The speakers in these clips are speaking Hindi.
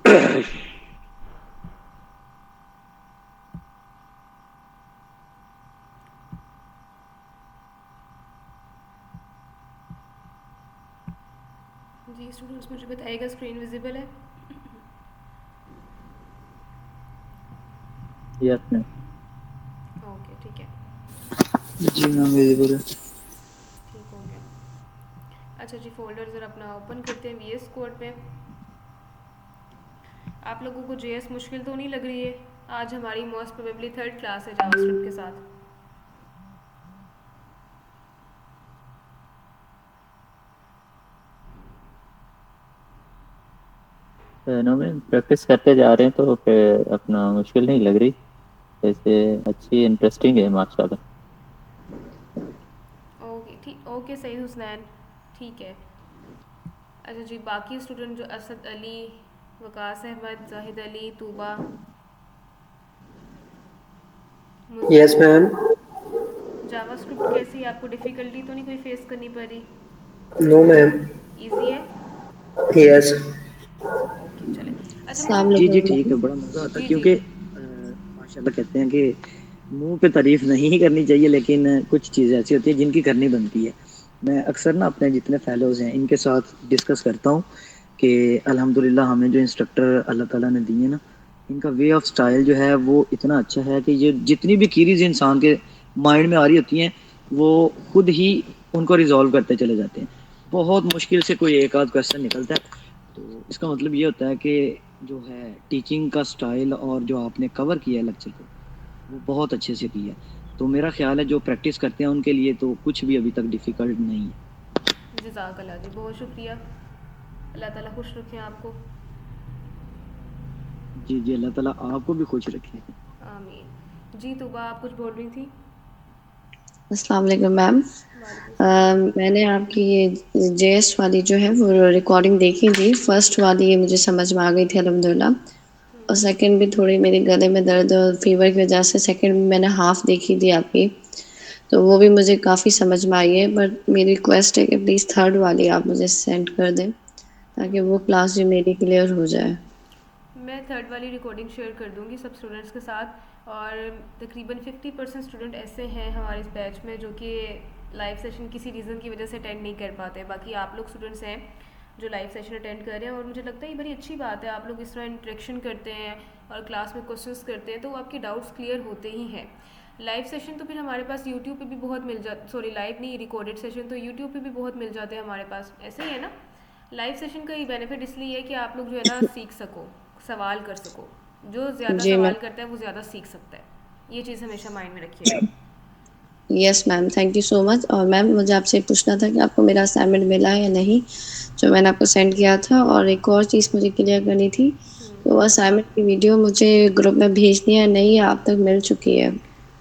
जी स्टूडेंट्स मुझे बताइएगा स्क्रीन विजिबल है? Yes ma'am. ओके ठीक है। जी मैम विजिबल है। ठीक हो गया। अच्छा जी, फोल्डर ज़रा अपना ओपन करते हैं वीएस कोड पे। आप लोगों को जेएस मुश्किल तो नहीं लग रही है? आज हमारी मोस्ट प्रोबेबली थर्ड क्लास है जावास्क्रिप्ट के साथ। नो मैम, प्रैक्टिस करते जा रहे हैं तो फिर अपना मुश्किल नहीं लग रही। वैसे अच्छी इंटरेस्टिंग है माशाल्लाह। ओके ठीक, ओके सही हुसनैन, ठीक है। अच्छा जी, बाकी स्टूडेंट जो असद अली, वकास अहमद, जाहिद अली, तूबा, यस मुज़र, मैम। जावास्क्रिप्ट कैसी है? आपको डिफ़िकल्टी तो नहीं कोई फेस करनी पड़ रही? No ma'am. इजी है? यस। ओके चले। अच्छा मुझे, अस्सलाम जी जी वालेकुम ठीक मैम। है, बड़ा मज़ा आता है जी जी, क्योंकि माशाल्लाह कहते हैं कि मुंह पे तारीफ नहीं करनी चाहिए, लेकिन कुछ चीज़ें ऐसी होती है जिनकी करनी बनती है। मैं अक्सर ना अपने जितने फेलोज़ हैं इनके साथ डिस्कस करता हूँ कि अल्हम्दुलिल्लाह हमें जो इंस्ट्रक्टर अल्लाह ताला ने दिए ना, इनका वे ऑफ स्टाइल जो है वो इतना अच्छा है कि ये जितनी भी कीरीज इंसान के माइंड में आ रही होती हैं वो खुद ही उनको रिजॉल्व करते चले जाते हैं। बहुत मुश्किल से कोई एक आध क्वेश्चन निकलता है। तो इसका मतलब ये होता है कि जो है टीचिंग का स्टाइल और जो आपने कवर किया है लेक्चर को, वो बहुत अच्छे से किया है। तो मेरा ख्याल है जो प्रैक्टिस करते हैं उनके लिए तो कुछ भी अभी तक डिफ़िकल्ट नहीं है। जज़ाकल्लाह जी, बहुत शुक्रिया। अल्लाह ताला खुश रखें आपको। जी जी, अल्लाह ताला आपको भी खुश रखे। आमीन। जी तूबा, आप कुछ बोल रही थी? अस्सलाम वालेकुम मैम। वालेकुम सलाम। मैंने आपकी ये जेएस वाली जो है वो रिकॉर्डिंग देखी थी। फर्स्ट वाली ये मुझे समझ में आ गई थी अल्हम्दुलिल्लाह, और सेकंड भी थोड़ी मेरे गले में दर्द और फीवर की वजह से सेकंड भी मैंने हाफ देखी थी आपकी, तो वो भी मुझे काफ़ी समझ में आई है। बट मेरी रिक्वेस्ट है कि प्लीज़ थर्ड वाली आप मुझे सेंड कर दें ताकि वो क्लास भी मेरी क्लियर हो जाए। मैं थर्ड वाली रिकॉर्डिंग शेयर कर दूंगी सब स्टूडेंट्स के साथ। और तकरीबन 50% स्टूडेंट ऐसे हैं हमारे इस बैच में जो कि लाइव सेशन किसी रीज़न की वजह से अटेंड नहीं कर पाते। बाकी आप लोग स्टूडेंट्स हैं जो लाइव सेशन अटेंड कर रहे हैं, और मुझे लगता है ये बड़ी अच्छी बात है। आप लोग इस तरह इंटरेक्शन करते हैं और क्लास में क्वेश्चंस करते हैं तो आपके डाउट्स क्लियर होते ही हैं। लाइव सेशन तो फिर हमारे पास यूट्यूब पे भी बहुत मिल जा, सॉरी लाइव नहीं, रिकॉर्डेड सेशन तो यूट्यूब पे भी बहुत मिल जाते हैं हमारे पास, ऐसे ही है ना। लाइव सेशन का ये बेनिफिट इसलिए है कि आप लोग जो है ना सीख सको, सवाल कर सको। जो ज़्यादा जी मैम। सवाल करता है वो ज़्यादा सीख सकता है। ये चीज़ हमेशा माइंड में रखिएगा। Yes ma'am, thank you so much. और मैम मुझे आपसे पूछना था कि आपको मेरा असाइनमेंट मिला है या नहीं, जो मैंने आपको सेंड किया था। और एक और चीज़ मुझे क्लियर करनी थी, तो असाइनमेंट की वीडियो मुझे ग्रुप में भेजनी है नहीं, या आप तक मिल चुकी है?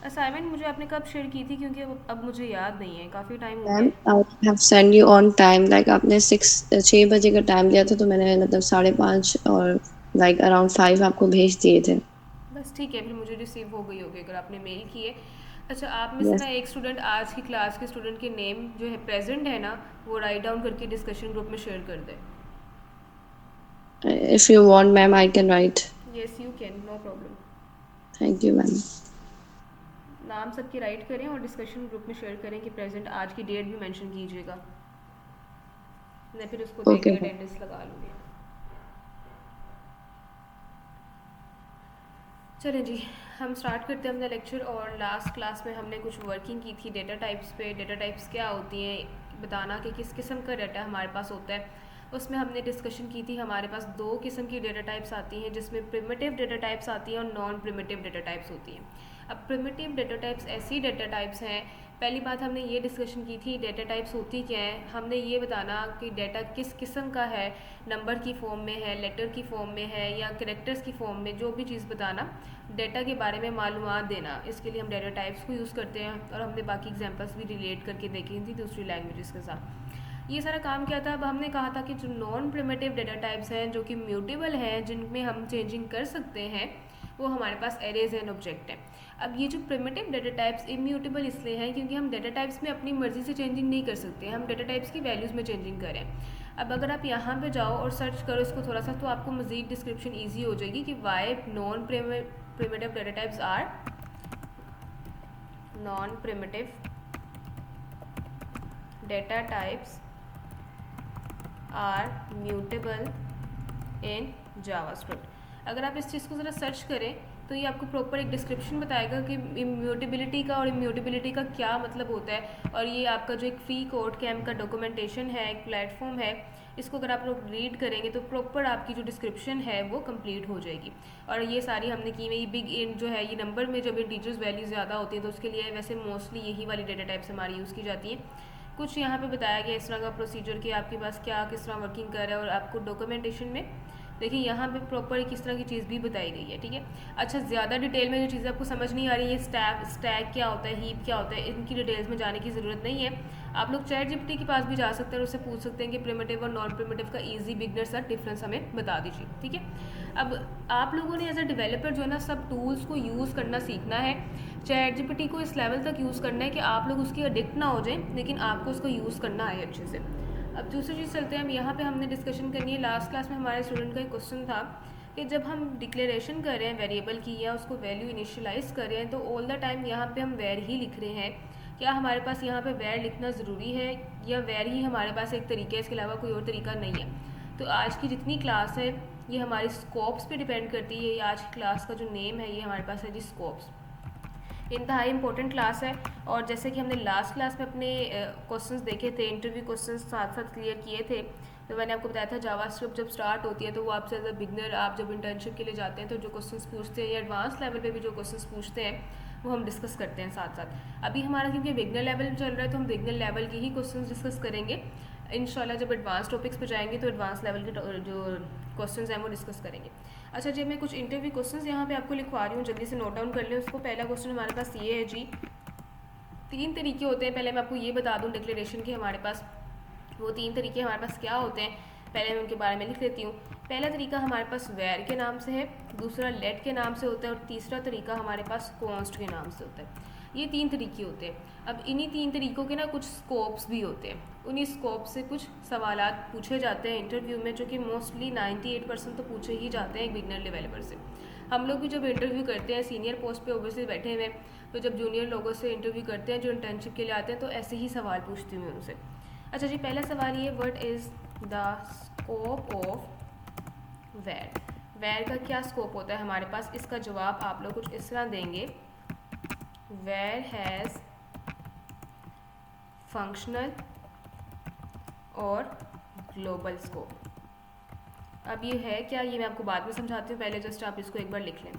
असाइनमेंट मुझे आपने कब शेयर की थी? क्योंकि अब मुझे याद नहीं है, काफ़ी टाइम हो गया मैम है। I have send you on time, like आपने 6 बजे का टाइम दिया था, तो मैंने मतलब 5:30 और लाइक अराउंड 5 आपको भेज दिए थे। बस ठीक है, फिर मुझे रिसीव हो गई होगी अगर आपने मेल की है। अच्छा, आप में से यस, ना एक स्टूडेंट, आज की क्लास के स्टूडेंट के नेम जो है प्रेजेंट है ना, वो राइट डाउन करके डिस्कशन ग्रुप में शेयर कर दे। If you want ma'am I can write. Yes you can, no problem. Thank you ma'am. नाम सबकी राइट करें और डिस्कशन ग्रुप में शेयर करें कि प्रेजेंट, आज की डेट भी मेंशन कीजिएगा। मैं फिर उसको देख ओके के मैम। अटेंडेंस लगा लूँगी। चलें जी, हम स्टार्ट करते हैं अपना लेक्चर। और लास्ट क्लास में हमने कुछ वर्किंग की थी डेटा टाइप्स पे। डेटा टाइप्स क्या होती हैं, बताना कि किस किस्म का डाटा हमारे पास होता है। उसमें हमने डिस्कशन की थी, हमारे पास दो किस्म की डेटा टाइप्स आती हैं, जिसमें प्रिमिटिव डेटा टाइप्स आती हैं और नॉन प्रिमिटिव डेटा टाइप्स होती हैं। अब प्रिमिटिव डेटा टाइप्स ऐसी डेटा टाइप्स हैं, पहली बात हमने ये डिस्कशन की थी डेटा टाइप्स होती क्या हैं। हमने ये बताना कि डेटा किस किस्म का है, नंबर की फॉर्म में है, लेटर की फॉर्म में है, या कैरेक्टर्स की फॉर्म में, जो भी चीज़ बताना, डेटा के बारे में मालूमात देना। इसके लिए हम डेटा टाइप्स को यूज़ करते हैं। और हमने बाकी एग्जांपल्स भी रिलेट करके देखी थी दूसरी लैंग्वेजेस के साथ। ये सारा काम क्या था? अब हमने कहा था कि जो नॉन प्रिमिटिव डेटा टाइप्स हैं, जो कि म्यूटेबल हैं, जिनमें हम चेंजिंग कर सकते हैं, वो हमारे पास एरेज एंड ऑब्जेक्ट हैं। अब ये जो प्रिमिटिव डेटा टाइप्स इम्यूटेबल इसलिए हैं क्योंकि हम डेटा टाइप्स में अपनी मर्ज़ी से चेंजिंग नहीं कर सकते, हम डेटा टाइप्स की वैल्यूज़ में चेंजिंग करें। अब अगर आप यहाँ पे जाओ और सर्च करो इसको थोड़ा सा, तो आपको मज़ीद डिस्क्रिप्शन ईजी हो जाएगी कि why non primitive data types are non primitive data types are mutable in JavaScript. अगर आप इस चीज़ को ज़रा सर्च करें तो ये आपको प्रॉपर एक डिस्क्रिप्शन बताएगा कि इम्यूटेबिलिटी का और इम्यूटेबिलिटी का क्या मतलब होता है। और ये आपका जो एक फ्री कोड कैम्प का डॉक्यूमेंटेशन है, एक प्लेटफॉर्म है, इसको अगर आप लोग रीड करेंगे तो प्रॉपर आपकी जो डिस्क्रिप्शन है वो कंप्लीट हो जाएगी। और ये सारी हमने की हुई बिग इन जो है, ये नंबर में जब इंटीजर्स वैल्यू ज़्यादा होती है तो उसके लिए वैसे मोस्टली यही वाली डेटा टाइप्स हमारी यूज़ की जाती है। कुछ यहाँ पे बताया गया इस तरह का प्रोसीजर कि आपके पास क्या किस तरह वर्किंग कर रहा है। और आपको डॉक्यूमेंटेशन में देखिए यहाँ पे प्रॉपर किस तरह की चीज़ भी बताई गई है, ठीक है। अच्छा, ज़्यादा डिटेल में जो चीज़ें आपको समझ नहीं आ रही है, स्टैक क्या होता है, हीप क्या होता है, इनकी डिटेल्स में जाने की ज़रूरत नहीं है। आप लोग चैट जीपीटी के पास भी जा सकते हैं और उससे पूछ सकते हैं कि प्रिमिटिव और नॉन प्रिमिटिव का ईजी बिगनर सा डिफरेंस हमें बता दीजिए, ठीक है। अब आप लोगों ने एज अ डेवलपर जो है ना सब टूल्स को यूज़ करना सीखना है। चैट जीपीटी को इस लेवल तक यूज़ करना है कि आप लोग उसकी एडिक्ट ना हो जाएं, लेकिन आपको उसको यूज़ करना आए अच्छे से। अब दूसरी चीज़ चलते हैं हम यहाँ पे हमने डिस्कशन करनी है। लास्ट क्लास में हमारे स्टूडेंट का एक क्वेश्चन था कि जब हम डिक्लेरेशन कर रहे हैं वेरिएबल की या उसको वैल्यू इनिशियलाइज कर रहे हैं तो ऑल द टाइम यहाँ पे हम वेर ही लिख रहे हैं। क्या हमारे पास यहाँ पे वेर लिखना ज़रूरी है या वेर ही हमारे पास एक तरीका है, इसके अलावा कोई और तरीका नहीं है। तो आज की जितनी क्लास है ये हमारी स्कोप्स पे डिपेंड करती है। ये आज की क्लास का जो नेम है ये हमारे पास है जी स्कोप्स। इंतहाई इंपॉर्टेंट क्लास है। और जैसे कि हमने लास्ट क्लास में अपने क्वेश्चंस देखे थे, इंटरव्यू क्वेश्चंस साथ साथ क्लियर किए थे, तो मैंने आपको बताया था जावास्क्रिप्ट जब स्टार्ट होती है तो वो आपसे एज अ बिगनर आप जब इंटर्नशिप के लिए जाते हैं तो जो क्वेश्चंस पूछते हैं या एडवांस लेवल पे भी जो क्वेश्चंस पूछते हैं वो हम डिस्कस करते हैं साथ साथ। अभी हमारा क्योंकि बिगनर लेवल चल रहा है तो हम बिगनर लेवल के ही क्वेश्चंस डिस्कस करेंगे। इंशाल्लाह जब एडवांस टॉपिक्स पे जाएंगे तो एडवांस लेवल के जो क्वेश्चंस हैं वो डिस्कस करेंगे। अच्छा जी, मैं कुछ इंटरव्यू क्वेश्चंस यहाँ पे आपको लिखवा रही हूँ, जल्दी से नोट डाउन कर लें उसको। पहला क्वेश्चन हमारे पास ये है जी, 3 तरीके होते हैं। पहले मैं आपको ये बता दूँ डिक्लेरेशन के हमारे पास वो 3 तरीके हमारे पास क्या होते हैं, पहले मैं उनके बारे में लिख लेती हूँ। पहला तरीका हमारे पास वेर के नाम से है, दूसरा लेट के नाम से होता है और तीसरा तरीका हमारे पास कॉन्स्ट के नाम से होता है। ये 3 तरीके होते हैं। अब इन्हीं 3 तरीकों के ना कुछ स्कोप्स भी होते हैं। उन्हीं स्कोप से कुछ सवालात पूछे जाते हैं इंटरव्यू में, जो कि मोस्टली 98% तो पूछे ही जाते हैं एक बिगनर डेवलपर से। हम लोग भी जब इंटरव्यू करते हैं सीनियर पोस्ट पे ओबियसली बैठे हुए, तो जब जूनियर लोगों से इंटरव्यू करते हैं जो इंटर्नशिप के लिए आते हैं तो ऐसे ही सवाल पूछती हूँ मैं उनसे। अच्छा जी, पहला सवाल ये, what is the scope of var. Var का क्या स्कोप होता है हमारे पास, इसका जवाब आप लोग कुछ इस तरह देंगे, वेर हैज़ फंक्शनल और ग्लोबल स्कोप। अब ये है क्या, ये मैं आपको बाद में समझाती हूँ, पहले जस्ट आप इसको एक बार लिख लें।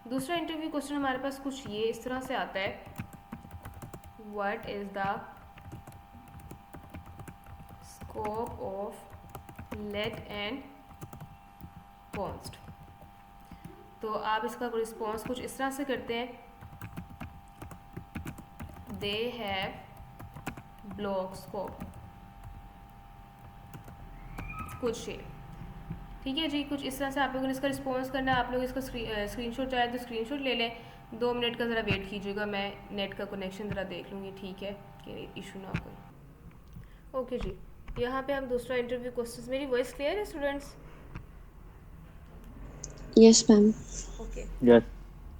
दूसरा इंटरव्यू क्वेश्चन हमारे पास कुछ ये इस तरह से आता है, what is the scope of let and const. तो आप इसका रिस्पॉन्स कुछ इस तरह से करते हैं, दे हैव ब्लॉक स्कोप, कुछ ये, ठीक है जी। कुछ इस तरह से आप लोगों ने इसका रिस्पॉन्स करना है। आप लोग इसका स्क्रीनशॉट चाहे तो स्क्रीनशॉट ले लें। 2 मिनट का ज़रा वेट कीजिएगा, मैं नेट का कनेक्शन ज़रा देख लूँगी, ठीक है, कि इशू ना कोई। ओके जी, यहाँ पे हम दूसरा इंटरव्यू क्वेश्चन, मेरी वॉइस क्लियर है students? Yes ma'am. Okay yes.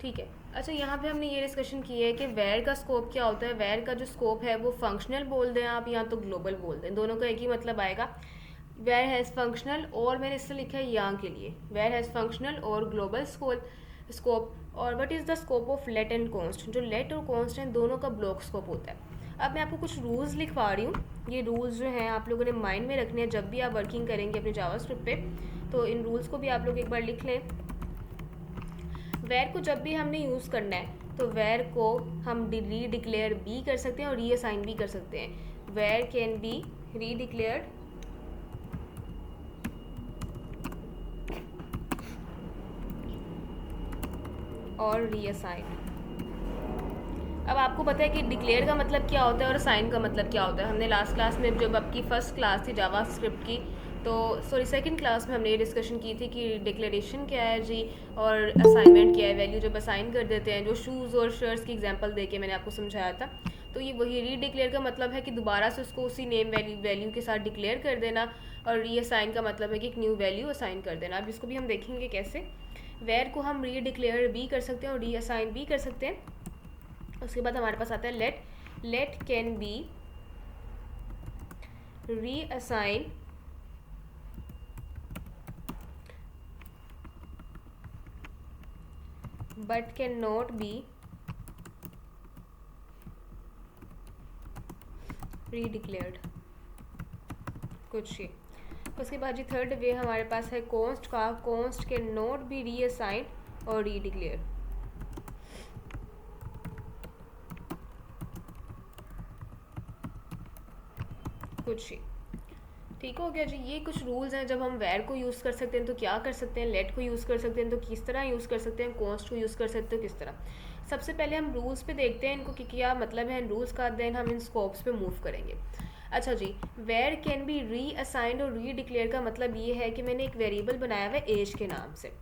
ठीक है। अच्छा, यहाँ पे हमने ये डिस्कशन की है कि वेर का स्कोप क्या होता है। वेर का जो स्कोप है वो फंक्शनल बोल दें आप या तो ग्लोबल बोल दें, दोनों का एक ही मतलब आएगा। वेर हैज़ फंक्शनल, और मैंने इससे लिखा है यहाँ के लिए, वेर हैज़ फंक्शनल और ग्लोबल स्कोप। और what is the scope of let and const. जो लेट और कॉन्स्ट हैं दोनों का ब्लॉक स्कोप होता है। अब मैं आपको कुछ रूल्स लिखवा रही हूँ। ये रूल्स जो हैं आप लोगों ने माइंड में रखने हैं जब भी आप वर्किंग करेंगे अपने जावास्क्रिप्ट पे, तो इन रूल्स को भी आप लोग एक बार लिख लें। वेर को जब भी हमने यूज़ करना है तो वेर को हम री डिक्लेयर भी कर सकते हैं और रीअसाइन भी कर सकते हैं। वेर कैन बी री डिक्लेयर्ड और रीअसाइन। अब आपको पता है कि डिक्लेयर का मतलब क्या होता है और असाइन का मतलब क्या होता है। हमने लास्ट क्लास में जब आपकी फ़र्स्ट क्लास थी जावास्क्रिप्ट की, तो सेकंड क्लास में हमने ये डिस्कशन की थी कि डिक्लेरेशन क्या है जी और असाइनमेंट क्या है। वैल्यू जब असाइन कर देते हैं, जो शूज़ और शर्ट्स की एग्जांपल देके मैंने आपको समझाया था, तो ये वही रीडिक्लेयर का मतलब है कि दोबारा से उसको उसी नेम वैल्यू के साथ डिक्लेयर कर देना, और रीअसाइन का मतलब है कि एक न्यू वैल्यू असाइन कर देना। अब इसको भी हम देखेंगे कैसे। वेर को हम रीडिक्लेयर भी कर सकते हैं और रीअसाइन भी कर सकते हैं। उसके बाद हमारे पास आता है let. Let can be reassign but cannot be redeclared, कुछ ये। उसके बाद जी थर्ड वे हमारे पास है कॉन्स्ट का। कॉन्स्ट कैन नॉट बी रीअसाइंड और रीडिक्लेयर, कुछ ये। ठीक हो गया जी। ये कुछ रूल्स हैं, जब हम वेर को यूज़ कर सकते हैं तो क्या कर सकते हैं, लेट को यूज़ कर सकते हैं तो किस तरह यूज़ कर सकते हैं, कॉन्स्ट को यूज़ कर सकते हो किस तरह। सबसे पहले हम रूल्स पे देखते हैं इनको कि क्या मतलब है इन रूल्स का, देन हम इन स्कोप्स पे मूव करेंगे। अच्छा जी, वेर कैन बी रीअसाइंड और रीडिक्लेयर का मतलब ये है कि मैंने एक वेरिएबल बनाया हुआ है एज के नाम से।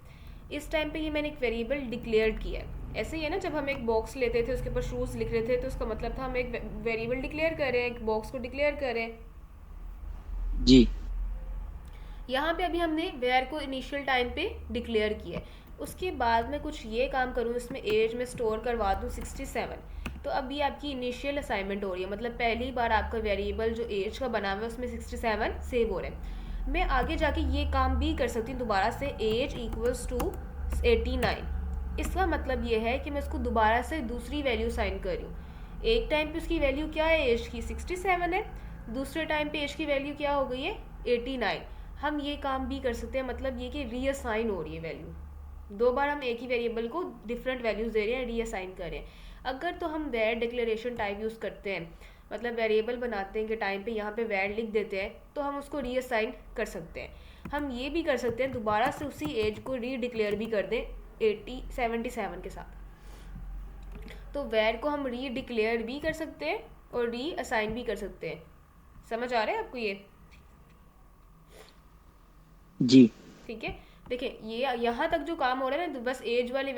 इस टाइम पे ये मैंने एक वेरिएबल डिक्लेयर किया है। ऐसे ही है ना, जब हम एक बॉक्स लेते थे उसके ऊपर शूज़ लिख रहे थे तो उसका मतलब था हम एक वेरिएबल डिक्लेयर कर रहे हैं, एक बॉक्स को डिक्लेयर कर रहे हैं। जी यहाँ पे अभी हमने वेयर को इनिशियल टाइम पे डिक्लेयर किया है। उसके बाद मैं कुछ ये काम करूँ, इसमें एज में स्टोर करवा दूँ 67। तो अभी आपकी इनिशियल असाइनमेंट हो रही है, मतलब पहली बार आपका वेरिएबल जो एज का बना हुआ है उसमें 67 सेव हो रहे हैं। मैं आगे जाके ये काम भी कर सकती हूँ दोबारा से, एज इक्वल्स टू 89। इसका मतलब ये है कि मैं उसको दोबारा से दूसरी वैल्यू साइन कर रही हूँ। एक टाइम पे उसकी वैल्यू क्या है, एज की 67 है, दूसरे टाइम पे एज की वैल्यू क्या हो गई है 89। हम ये काम भी कर सकते हैं, मतलब ये कि रीअसाइन हो रही है वैल्यू। दो बार हम एक ही वेरिएबल को डिफरेंट वैल्यूज दे रहे हैं, रीअसाइन कर रहे हैं। अगर तो हम वेर डिक्लेरेशन टाइप यूज़ करते हैं, मतलब वेरिएबल बनाते हैं कि टाइम पे यहाँ पे वेर लिख देते हैं, तो हम उसको रीअसाइन कर सकते हैं। हम ये भी कर सकते हैं दोबारा से उसी एज को रीडिक्लेयर भी कर दें 77 के साथ। तो वेर को हम रीडिक्लेयर भी कर सकते हैं और रीअसाइन भी कर सकते हैं। समझ आ रहा है आपको ये? जी ठीक है, देखिए ये यहाँ तक जो काम हो रहा है ना, तो बस एज वाले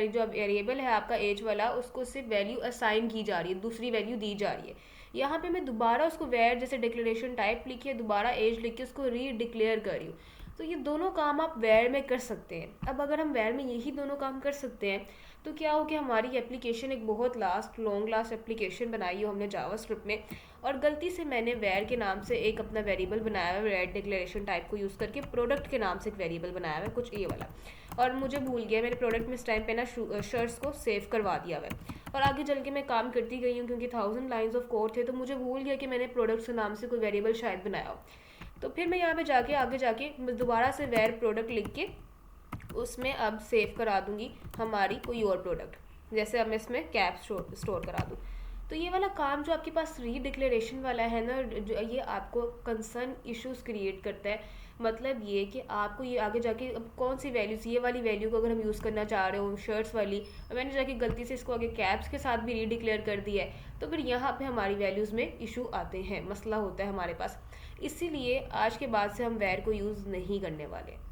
जो वेरिएबल है आपका एज वाला, उसको सिर्फ वैल्यू असाइन की जा रही है, दूसरी वैल्यू दी जा रही है। यहाँ पे मैं दोबारा उसको वेर जैसे डिक्लेरेशन टाइप लिखी है, दोबारा एज लिख के उसको री डिक्लेयर कर रही हूँ। तो ये दोनों काम आप वेर में कर सकते हैं। अब अगर हम वेर में यही दोनों काम कर सकते हैं तो क्या हो कि हमारी एप्लीकेशन एक बहुत लॉन्ग लास्ट एप्लीकेशन बनाई हो हमने जावास्क्रिप्ट में, और गलती से मैंने वेर के नाम से एक अपना वेरिएबल बनाया है, वेर डिक्लेरेशन टाइप को यूज़ करके प्रोडक्ट के नाम से एक वेरिएबल बनाया हुआ है कुछ ये वाला, और मुझे भूल गया मैंने प्रोडक्ट में इस टाइम पे ना शर्ट्स को सेव करवा दिया हुआ है, और आगे चल के मैं काम करती गई हूँ क्योंकि 1000 लाइन्स ऑफ कोड थे, तो मुझे भूल गया कि मैंने प्रोडक्ट के नाम से कोई वेरिएबल शायद बनाया हो। तो फिर मैं यहाँ पे जाके आगे जाके दोबारा से वेर प्रोडक्ट लिख के उसमें अब सेव करा दूंगी हमारी कोई और प्रोडक्ट, जैसे अब मैं इसमें कैप स्टोर करा दूँ। तो ये वाला काम जो आपके पास रीडिक्लेरेशन वाला है ना, जो ये आपको कंसर्न इश्यूज क्रिएट करता है। मतलब ये कि आपको ये आगे जाके अब कौन सी वैल्यूज, ये वाली वैल्यू को अगर हम यूज़ करना चाह रहे हो शर्ट्स वाली, और मैंने जाके गलती से इसको आगे कैप्स के साथ भी रीडिक्लेयर कर दिया है, तो फिर यहाँ पे हमारी वैल्यूज़ में इशू आते हैं, मसला होता है हमारे पास। इसीलिए आज के बाद से हम वेर को यूज़ नहीं करने वाले।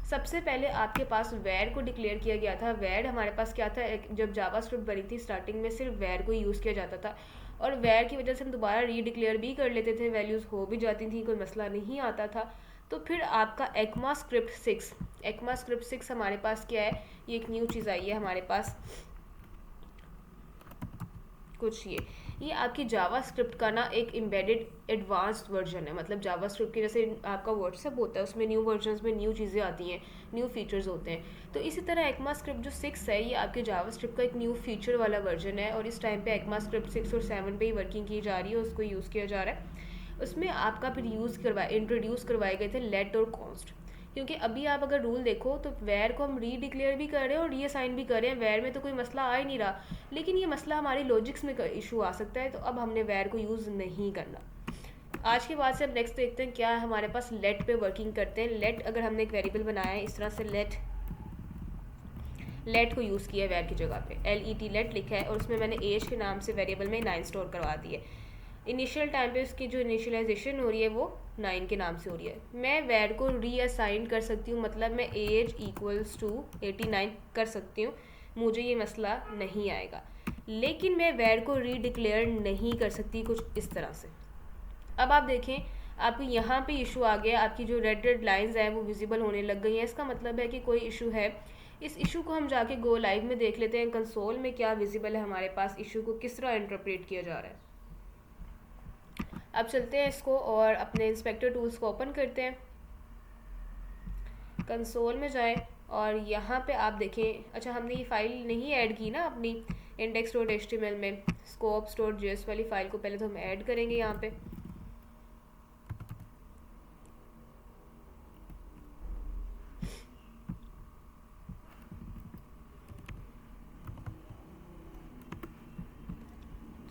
सबसे पहले आपके पास वेर को डिक्लेयर किया गया था। वेर हमारे पास क्या था, जब जावास्क्रिप्ट बनी थी स्टार्टिंग में सिर्फ वेर को यूज़ किया जाता था, और वेर की वजह से हम दोबारा रीडिक्लेयर भी कर लेते थे, वैल्यूज़ हो भी जाती थी, कोई मसला नहीं आता था। तो फिर आपका ECMAScript 6 हमारे पास क्या है, ये एक न्यू चीज़ आई है हमारे पास कुछ ये आपकी जावास्क्रिप्ट का ना एक एम्बेडेड एडवांस्ड वर्जन है। मतलब जावास्क्रिप्ट के जैसे आपका व्हाट्सएप होता है उसमें न्यू वर्जन्स में न्यू चीज़ें आती हैं, न्यू फीचर्स होते हैं, तो इसी तरह ECMAScript जो 6 है ये आपके जावास्क्रिप्ट का एक न्यू फीचर वाला वर्जन है, और इस टाइम पे ECMAScript 6 और 7 पे ही वर्किंग की जा रही है, उसको यूज़ किया जा रहा है। उसमें आपका फिर इंट्रोड्यूस करवाए गए थे लेट और कॉन्स्ट, क्योंकि अभी आप अगर रूल देखो तो वेर को हम रीडिक्लेयर भी कर रहे हैं और रीअसाइन भी कर रहे हैं, वेर में तो कोई मसला आ ही नहीं रहा, लेकिन ये मसला हमारी लॉजिक्स में इशू आ सकता है, तो अब हमने वेर को यूज़ नहीं करना। आज के बाद से हम नेक्स्ट देखते हैं क्या हमारे पास लेट पे वर्किंग करते हैं। लेट अगर हमने एक वेरिएबल बनाया है इस तरह से, लेट को यूज़ किया है वेर की जगह पे, LET लेट लिखा है, और उसमें मैंने एज के नाम से वेरिएबल में 9 स्टोर करवा दी है। इनिशियल टाइम पे उसकी जो इनिशियलाइजेशन हो रही है वो 9 के नाम से हो रही है। मैं वेर को रीअसाइन कर सकती हूँ, मतलब मैं एज इक्वल्स टू 89 कर सकती हूँ, मुझे ये मसला नहीं आएगा। लेकिन मैं वैर को रीडिक्लेयर नहीं कर सकती कुछ इस तरह से। अब आप देखें, आपको यहाँ पे इशू आ गया, आपकी जो रेड रेड लाइंस हैं वो विजिबल होने लग गई हैं, इसका मतलब है कि कोई इशू है। इस इशू को हम जाके गो लाइव में देख लेते हैं, कंसोल में क्या विजिबल है हमारे पास, इशू को किस तरह इंटरप्रेट किया जा रहा है। अब चलते हैं इसको और अपने इंस्पेक्टर टूल्स को ओपन करते हैं, कंसोल में जाएं और यहाँ पे आप देखें, अच्छा हमने ये फाइल नहीं ऐड की ना अपनी index.html में, scopes.js वाली फाइल को पहले तो हम ऐड करेंगे यहाँ पे।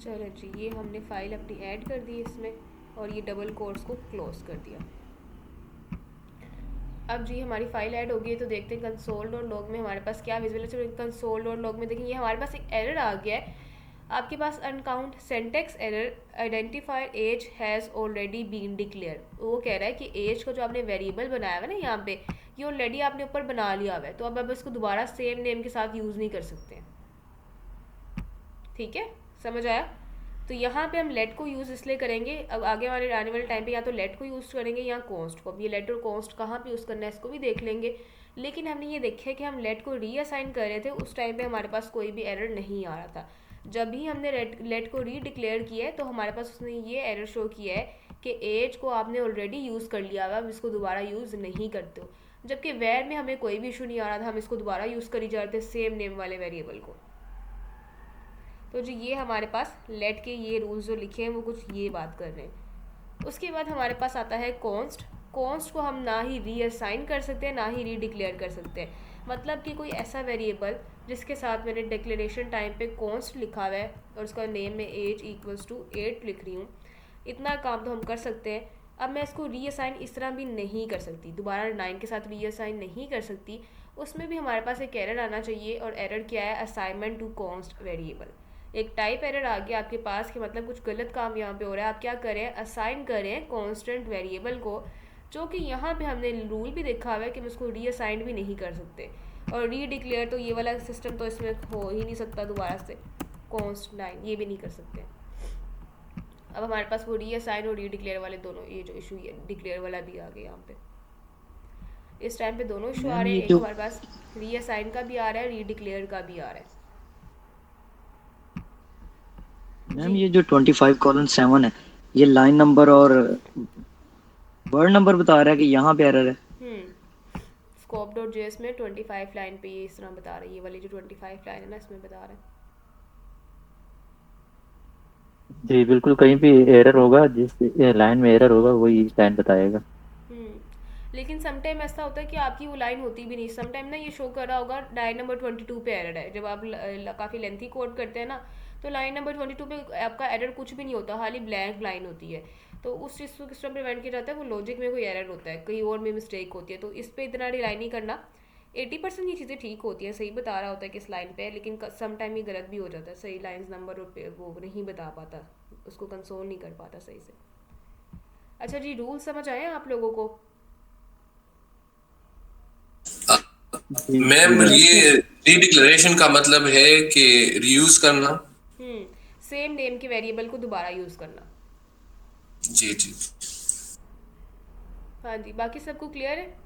चलो जी, ये हमने फाइल अपनी ऐड कर दी इसमें और ये डबल कोट्स को क्लोज कर दिया। अब जी हमारी फाइल ऐड हो गई है, तो देखते हैं console.log में हमारे पास क्या विजिबल है। चलो console.log में देखें, ये हमारे पास एक एरर आ गया है, आपके पास uncaught syntax error, identifier age has already been declare. वो कह रहा है कि एज को जो आपने वेरिएबल बनाया हुआ है ना यहाँ पे, ये ऑलरेडी आपने ऊपर बना लिया हुआ है, तो अब इसको दोबारा सेम नेम के साथ यूज़ नहीं कर सकते। ठीक है, समझ आया? तो यहाँ पे हम लेट को यूज़ इसलिए करेंगे, अब आगे आने वाले टाइम पे या तो लेट को यूज़ करेंगे या कॉन्स्ट को। अब ये लेट और कॉन्स्ट कहाँ पे यूज़ करना है इसको भी देख लेंगे, लेकिन हमने ये देखा है कि हम लेट को रीअसाइन कर रहे थे, उस टाइम पे हमारे पास कोई भी एरर नहीं आ रहा था। जब भी हमने लेट को रीडिक्लेयर किया है तो हमारे पास उसने ये एरर शो किया है कि एज को आपने ऑलरेडी यूज़ कर लिया हुआ, अब इसको दोबारा यूज़ नहीं करते हो। जबकि वेर में हमें कोई भी इशू नहीं आ रहा था, हम इसको दोबारा यूज़ करी जा रहे थे सेम नेम वाले वेरिएबल को। तो जी ये हमारे पास लेट के ये रूल्स जो लिखे हैं वो कुछ ये बात कर रहे हैं। उसके बाद हमारे पास आता है कॉन्स्ट। कॉन्स्ट को हम ना ही रीअसाइन कर सकते हैं ना ही रीडिक्लेयर कर सकते हैं। मतलब कि कोई ऐसा वेरिएबल जिसके साथ मैंने डिक्लेरेशन टाइम पे कॉन्स्ट लिखा हुआ है और उसका नेम में एज इक्वल्स टू 8 लिख रही हूँ, इतना काम तो हम कर सकते हैं। अब मैं इसको रीअसाइन इस तरह भी नहीं कर सकती, दोबारा 9 के साथ रीअसाइन नहीं कर सकती। उसमें भी हमारे पास एक एरर आना चाहिए, और एरर क्या है, असाइनमेंट टू कॉन्स्ट वेरिएबल। एक टाइप एरर आ गया आपके पास कि मतलब कुछ गलत काम यहाँ पे हो रहा है। आप क्या करें, असाइन करें कांस्टेंट वेरिएबल को, जो कि यहाँ पे हमने रूल भी देखा हुआ है कि हम उसको रीअसाइन भी नहीं कर सकते। और रीडिक्लेयर तो ये वाला सिस्टम तो इसमें हो ही नहीं सकता दोबारा से, कॉन्स्ट 9 ये भी नहीं कर सकते। अब हमारे पास वो रीअसाइन और रीडिक्लेयर वाले दोनों, ये जो इशू है डिक्लेयर वाला भी आ गया यहाँ पे। इस टाइम पे दोनों इशू आ मैम रहे ये हैं, एक जो हमारे पास रीअसाइन का भी आ रहा है, रीडिक्लेयर का भी आ रहा है। मैम जी ये जो 25:7 है, ये लाइन नंबर और वर्ड नंबर बता रहा है कि यहाँ पे एरर है। scope.js में 25 लाइन पे ये इस तरह बता रहा है, ये वाली जो 25 लाइन है ना इसमें बता रहा है। जी बिल्कुल, कहीं भी एरर होगा, जिस लाइन में एरर होगा वही लाइन बताएगा। लेकिन समटाइम ऐसा होता है कि आपकी वो लाइन होती भी नहीं। समटाइम ना ये शो कर रहा होगा लाइन नंबर 22 पे एरर है, जब आप काफ़ी लेंथी कोड करते हैं ना, तो लाइन नंबर 22 पे आपका एरर कुछ भी नहीं होता, खाली ब्लैंक लाइन होती है। तो उस चीज़ को किस तरह प्रिवेंट किया जाता है, वो लॉजिक में कोई एरर होता है, कहीं और में मिस्टेक होती है, तो इस पर इतना रिलाई नहीं करना। 80% ये चीज़ें ठीक होती हैं, सही बता रहा होता है किस लाइन पे है, लेकिन सम टाइम ये गलत भी हो जाता है, सही लाइन्स नंबर और वो नहीं बता पाता, उसको कंसोल नहीं कर पाता सही से। अच्छा जी, रूल समझ आए आप लोगों को? मैम ये रीडिक्लेरेशन का मतलब है कि रीयूज करना। सेम नेम के वेरिएबल को दोबारा यूज़ करना। जी जी हाँ जी, बाकी सबको क्लियर है?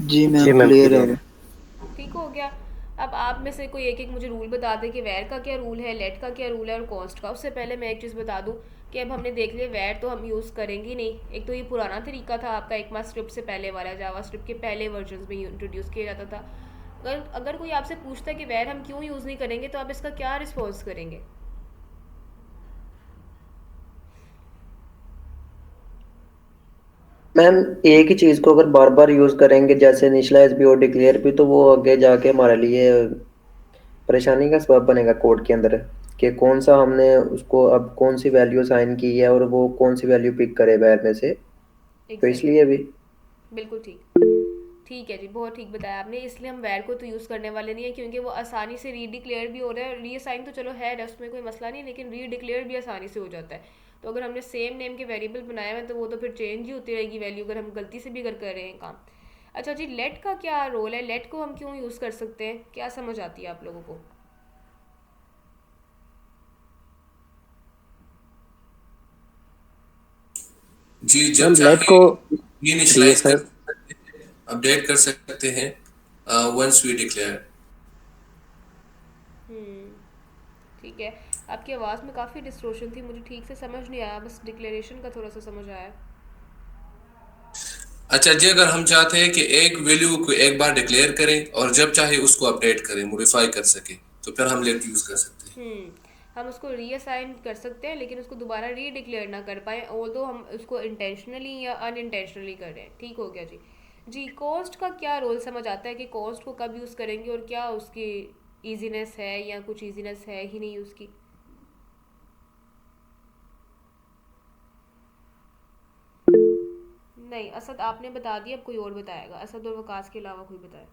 जी मैम क्लियर है। ठीक हो गया। अब आप में से कोई एक एक मुझे रूल बता दे कि वैर का क्या रूल है, लेट का क्या रूल है और कॉस्ट का। उससे पहले मैं एक चीज़ बता दूं कि अब हमने देख लिया वैर तो हम यूज़ करेंगे नहीं। एक तो ये पुराना तरीका था आपका, एक मास स्क्रिप्ट से पहले वाला, जावा स्क्रिप्ट के पहले वर्जन में इंट्रोड्यूस किया जाता था। अगर कोई आपसे पूछता है कि वैर हम क्यों यूज़ नहीं करेंगे, तो आप इसका क्या रिस्पॉन्स करेंगे? मैम एक ही चीज को अगर बार बार यूज करेंगे, जैसे इनिशियलाइज भी और डिक्लेयर भी, तो वो आगे जाके हमारे लिए परेशानी का सबब बनेगा कोड के अंदर, कि कौन सा हमने उसको अब कौन सी वैल्यू साइन की है और वो कौन सी वैल्यू पिक करे वैर में से। तो इसलिए भी बिल्कुल ठीक है जी, बहुत ठीक बताया आपने। इसलिए हम वैर को तो यूज़ करने वाले नहीं है, क्योंकि वो आसानी से रीडिक्लेयर भी हो रहा है। रीअसाइन तो चलो है, उसमें कोई मसला नहीं, लेकिन रीडिक्लेयर भी आसानी से हो जाता है। तो अगर हमने सेम नेम के वेरिएबल बनाए हैं तो वो तो फिर चेंज ही होती रहेगी वैल्यू, अगर हम गलती से भी अगर कर रहे हैं काम। अच्छा जी, लेट का क्या रोल है, लेट को हम क्यों यूज़ कर सकते हैं, क्या समझ आती है आप लोगों को? जी, जब मैम लेट चाहे को इनिशियलाइज कर सर सकते हैं, अपडेट कर सकते हैं वंस वी डिक्लेयर। ठीक है। आपकी आवाज़ में काफ़ी डिस्टॉर्शन थी, मुझे ठीक से समझ नहीं आया, बस डिक्लेरेशन का थोड़ा सा समझ आया। अच्छा जी, अगर हम चाहते हैं कि एक वैल्यू को एक बार डिक्लेयर करें और जब चाहे उसको अपडेट करें, मॉडिफाई कर सकें, तो फिर हम लेट यूज कर सकते हैं। हम उसको रीअसाइन कर सकते हैं, लेकिन उसको दोबारा री डिक्लेयर ना कर पाए, ऑल्दो हम उसको इंटेंशनली या अनइंटेंशनली कर रहे हैं। ठीक हो गया जी। जी, कॉस्ट का क्या रोल समझ आता है कि कॉस्ट को कब यूज़ करेंगे और क्या उसकी ईजीनेस है या कुछ ईजीनेस है ही नहीं उसकी। नहीं, असद आपने बता दिया, अब कोई और बताएगा। असद और वकास के अलावा कोई बताए।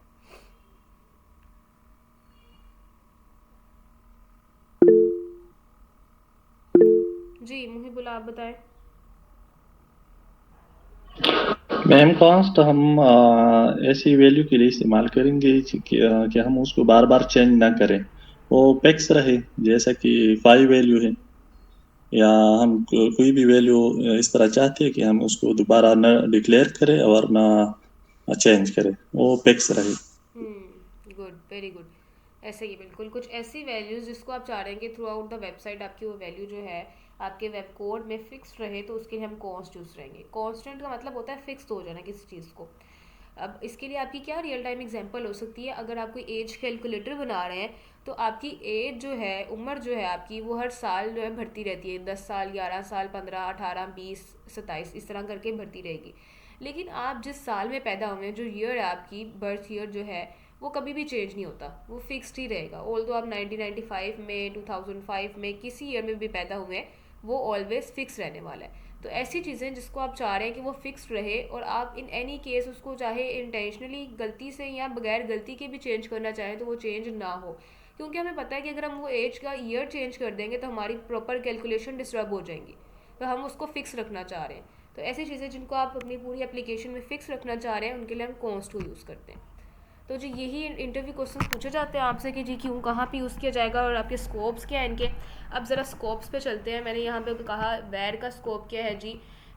जी मुहिबुल, आप बताएं। मैम कॉस्ट हम ऐसी वैल्यू के लिए इस्तेमाल करेंगे कि हम उसको बार बार चेंज ना करें, वो फिक्स रहे। जैसा कि 5 वैल्यू है, या हम कोई भी वैल्यू इस तरह चाहते हैं कि हम उसको दोबारा न डिक्लेयर करें और ना चेंज करें, वो फिक्स रहे। Good, very good. ऐसे ही बिल्कुल कुछ ऐसी वैल्यूज़ जिसको आप चाह रहे हैं कि थ्रू आउट द वेबसाइट आपकी वो वैल्यू जो है आपके वेब कोड में फिक्स रहे, तो उसके लिए हम कॉन्स्ट यूज़ करेंगे। कॉन्स्टेंट का मतलब होता है फिक्स हो जाना किसी चीज़ को। अब इसके लिए आपकी क्या रियल टाइम एग्जांपल हो सकती है, अगर आप कोई एज कैलकुलेटर बना रहे हैं तो आपकी एज जो है, उम्र जो है आपकी, वो हर साल जो है बढ़ती रहती है। 10 साल, 11 साल, 15, 18, 20, 27 इस तरह करके बढ़ती रहेगी। लेकिन आप जिस साल में पैदा हुए हैं, जो ईयर है आपकी बर्थ ईयर जो है, वो कभी भी चेंज नहीं होता, वो फिक्स्ड ही रहेगा। ऑल्दो आप 1995 में, 2005 में, किसी ईयर में भी पैदा हुए हैं, वो ऑलवेज फिक्स रहने वाला है। तो ऐसी चीज़ें जिसको आप चाह रहे हैं कि वो फिक्स्ड रहे और आप इन एनी केस उसको चाहे इंटेंशनली गलती से या बगैर गलती के भी चेंज करना चाहें तो वो चेंज ना हो, क्योंकि हमें पता है कि अगर हम वो एज का ईयर चेंज कर देंगे तो हमारी प्रॉपर कैलकुलेशन डिस्टर्ब हो जाएंगी। तो हम उसको फिक्स रखना चाह रहे हैं। तो ऐसी चीज़ें जिनको आप अपनी पूरी एप्लीकेशन में फिक्स रखना चाह रहे हैं उनके लिए हम कॉन्स्ट को यूज़ करते हैं। तो जी यही इंटरव्यू क्वेश्चन पूछे जाते हैं आपसे कि जी क्यों, कहाँ पे यूज़ किया जाएगा और आपके स्कोप्स क्या हैं इनके। अब ज़रा स्कोप्स पे चलते हैं। मैंने यहाँ पे कहा वेर का स्कोप क्या है जी।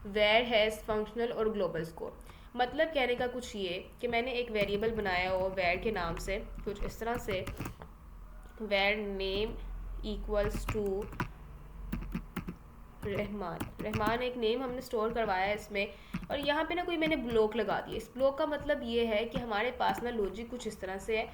वेर हैज़ फंक्शनल और ग्लोबल स्कोप। मतलब कहने का कुछ ये कि मैंने एक वेरिएबल बनाया हो वेर के नाम से, कुछ इस तरह से, var name equals to Rahman. Rahman एक नेम हमने स्टोर करवाया है इसमें, और यहाँ पे ना कोई मैंने ब्लॉक लगा दिया। इस ब्लॉक का मतलब ये है कि हमारे पास ना लॉजिक कुछ इस तरह से है।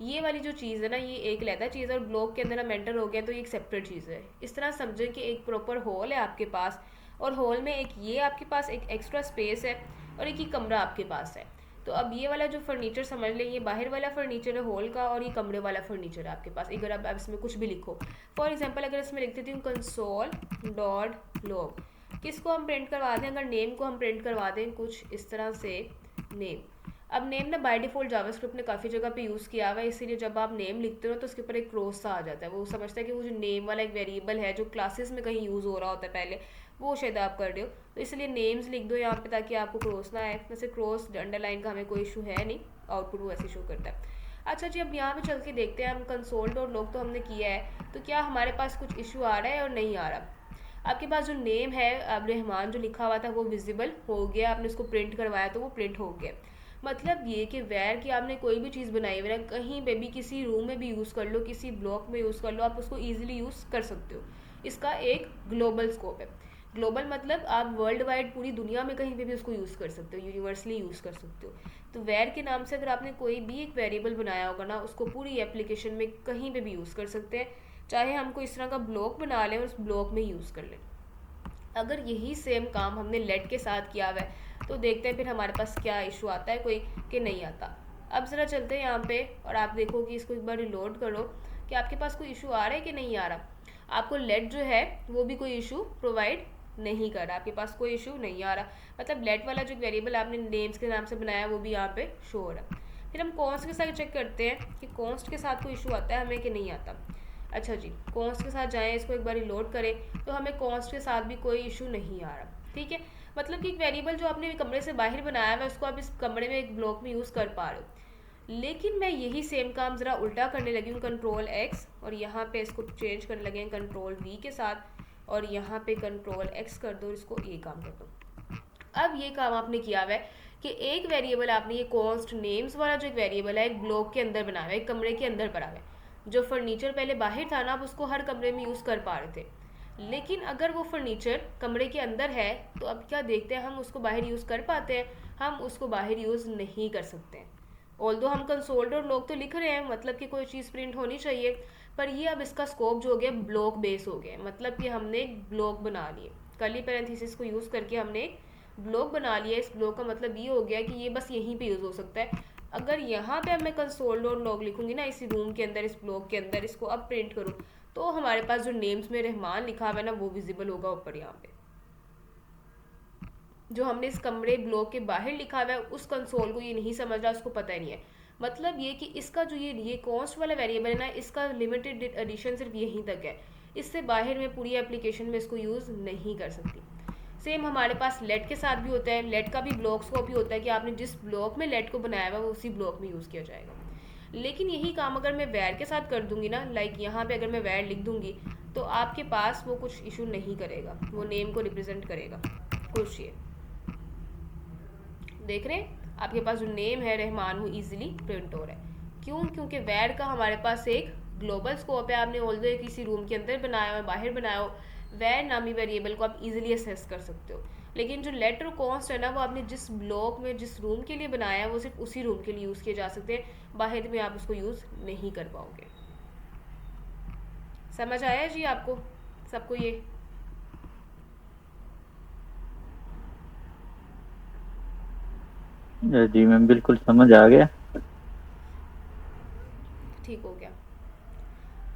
ये वाली जो चीज़ है ना, ये एक लैदा चीज़ है और ब्लॉक के अंदर हम एंटर हो गया तो ये एक सेपरेट चीज़ है। इस तरह समझें कि एक प्रॉपर हॉल है आपके पास, और हॉल में एक ये आपके पास एक एक्स्ट्रा स्पेस है और एक ही कमरा आपके पास है। तो अब ये वाला जो फर्नीचर समझ लें, ये बाहर वाला फर्नीचर है हॉल का, और ये कमरे वाला फर्नीचर है आपके पास। अगर आप इसमें कुछ भी लिखो, फॉर एग्जांपल अगर इसमें लिख देती हूँ कंसोल डॉट लॉग, किसको हम प्रिंट करवा दें, अगर नेम को हम प्रिंट करवा दें कुछ इस तरह से, नेम। अब नेम ना बाय डिफ़ॉल्ट जावास्क्रिप्ट ने काफ़ी जगह पे यूज़ किया हुआ है, इसीलिए जब आप नेम लिखते हो तो उसके ऊपर एक क्रॉस सा आ जाता है। वो समझता है कि वो जो नेम वाला एक वेरिएबल है जो क्लासेस में कहीं यूज़ हो रहा होता है पहले, वो शायद आप कर रहे हो, तो इसलिए नेम्स लिख दो यहाँ पे ताकि आपको क्रॉस ना आए। वैसे क्रॉस अंडरलाइन का हमें कोई इशू है नहीं, आउटपुट वो ऐसे शो करता है। अच्छा जी, अब यहाँ पे चल के देखते हैं हम कंसोल डॉट लॉग तो हमने किया है, तो क्या हमारे पास कुछ इशू आ रहा है और नहीं आ रहा। आपके पास जो नेम है अब रहमान जो लिखा हुआ था वो विजिबल हो गया, आपने उसको प्रिंट करवाया तो वो प्रिंट हो गया। मतलब ये कि वेर की आपने कोई भी चीज़ बनाई हुई ना, कहीं पे भी किसी रूम में भी यूज़ कर लो, किसी ब्लॉक में यूज़ कर लो, आप उसको ईजिली यूज़ कर सकते हो। इसका एक ग्लोबल स्कोप है। ग्लोबल मतलब आप वर्ल्ड वाइड पूरी दुनिया में कहीं पे भी उसको यूज़ कर सकते हो, यूनिवर्सली यूज़ कर सकते हो। तो वेर के नाम से अगर आपने कोई भी एक वेरिएबल बनाया होगा ना, उसको पूरी एप्लीकेशन में कहीं पे भी यूज़ कर सकते हैं, चाहे हमको इस तरह का ब्लॉक बना लें और उस ब्लॉक में यूज़ कर लें। अगर यही सेम काम हमने लेट के साथ किया हुआ है तो देखते हैं फिर हमारे पास क्या इशू आता है कोई, कि नहीं आता। अब ज़रा चलते हैं यहाँ पे और आप देखो कि इसको एक बार रिलोड करो कि आपके पास कोई इशू आ रहा है कि नहीं आ रहा। आपको लेट जो है वो भी कोई इशू प्रोवाइड नहीं कर रहा, आपके पास कोई इशू नहीं आ रहा। मतलब लेट वाला जो वेरिएबल आपने नेम्स के नाम से बनाया वो भी यहाँ पे शो हो रहा है। फिर हम कॉन्स्ट के साथ चेक करते हैं कि कॉन्स्ट के साथ कोई इशू आता है हमें कि नहीं आता। अच्छा जी, कॉन्स्ट के साथ जाएं, इसको एक बार लोड करें तो हमें कॉन्स्ट के साथ भी कोई इशू नहीं आ रहा। ठीक है, मतलब कि एक वेरिएबल जो आपने कमरे से बाहर बनाया हुआ है उसको आप इस कमरे में एक ब्लॉक में यूज़ कर पा रहे हो। लेकिन मैं यही सेम काम ज़रा उल्टा करने लगी हूँ, कंट्रोल एक्स, और यहाँ पे इसको चेंज करने लगे हैं कंट्रोल वी के साथ, और यहाँ पे कंट्रोल एक्स कर दो, इसको ए काम कर दो। अब ये काम आपने किया हुआ है कि एक वेरिएबल आपने ये कॉस्ट नेम्स वाला जो एक वेरिएबल है एक ब्लॉक के अंदर बनाया हुआ है, एक कमरे के अंदर पड़ा हुआ है। जो फर्नीचर पहले बाहर था ना, आप उसको हर कमरे में यूज़ कर पा रहे थे, लेकिन अगर वो फर्नीचर कमरे के अंदर है तो अब क्या देखते हैं, हम उसको बाहर यूज़ कर पाते हैं? हम उसको बाहर यूज़ नहीं कर सकते हैं। ऑल्दो हम कंसोल और लॉग तो लिख रहे हैं, मतलब कि कोई चीज़ प्रिंट होनी चाहिए, पर ये अब इसका स्कोप जो हो गया ब्लॉक बेस हो गया, मतलब कि हमने एक ब्लॉक बना लिए, कर्ली पैरेंथेसिस को यूज़ करके हमने एक ब्लॉक बना लिया। इस ब्लॉक का मतलब ये हो गया कि ये बस यहीं पे यूज़ हो सकता है। अगर यहाँ पे अब मैं कंसोल डॉट लॉग लिखूंगी ना इसी रूम के अंदर, इस ब्लॉक के अंदर, इसको अब प्रिंट करूँ, तो हमारे पास जो नेम्स में रहमान लिखा हुआ है ना वो विजिबल होगा ऊपर यहाँ पे। जो हमने इस कमरे ब्लॉक के बाहर लिखा हुआ है उस कंसोल को ये नहीं समझ रहा, उसको पता ही नहीं है। मतलब ये कि इसका जो ये कॉस्ट वाला वेरिएबल है ना, इसका लिमिटेड एडिशन सिर्फ यहीं तक है, इससे बाहर में पूरी एप्लीकेशन में इसको यूज़ नहीं कर सकती। सेम हमारे पास लेट के साथ भी होता है, लेट का भी ब्लॉक स्कोप ही होता है कि आपने जिस ब्लॉक में लेट को बनाया हुआ वो उसी ब्लॉक में यूज़ किया जाएगा। लेकिन यही काम अगर मैं वैर के साथ कर दूंगी ना, लाइक यहाँ पे अगर मैं वैर लिख दूंगी तो आपके पास वो कुछ इशू नहीं करेगा, वो नेम को रिप्रेजेंट करेगा। कुछ ये देख रहे हैं, आपके पास जो नेम है रहमान वो इजीली प्रिंट हो रहा है। क्यों? क्योंकि वैर का हमारे पास एक ग्लोबल स्कोप है। आपने ऑल्दो किसी रूम के अंदर बनाया हो बाहर बनाया हो, वैर नामी वेरिएबल को आप इजीली असेस कर सकते हो। लेकिन जो लेट और कॉन्स्ट है ना, वो आपने जिस ब्लॉक में जिस रूम के लिए बनाया है वो सिर्फ उसी रूम के लिए यूज़ किए जा सकते हैं, बाहर में आप उसको यूज़ नहीं कर पाओगे। समझ आया जी आपको सबको? ये जी मैम बिल्कुल समझ आ गया। ठीक हो गया।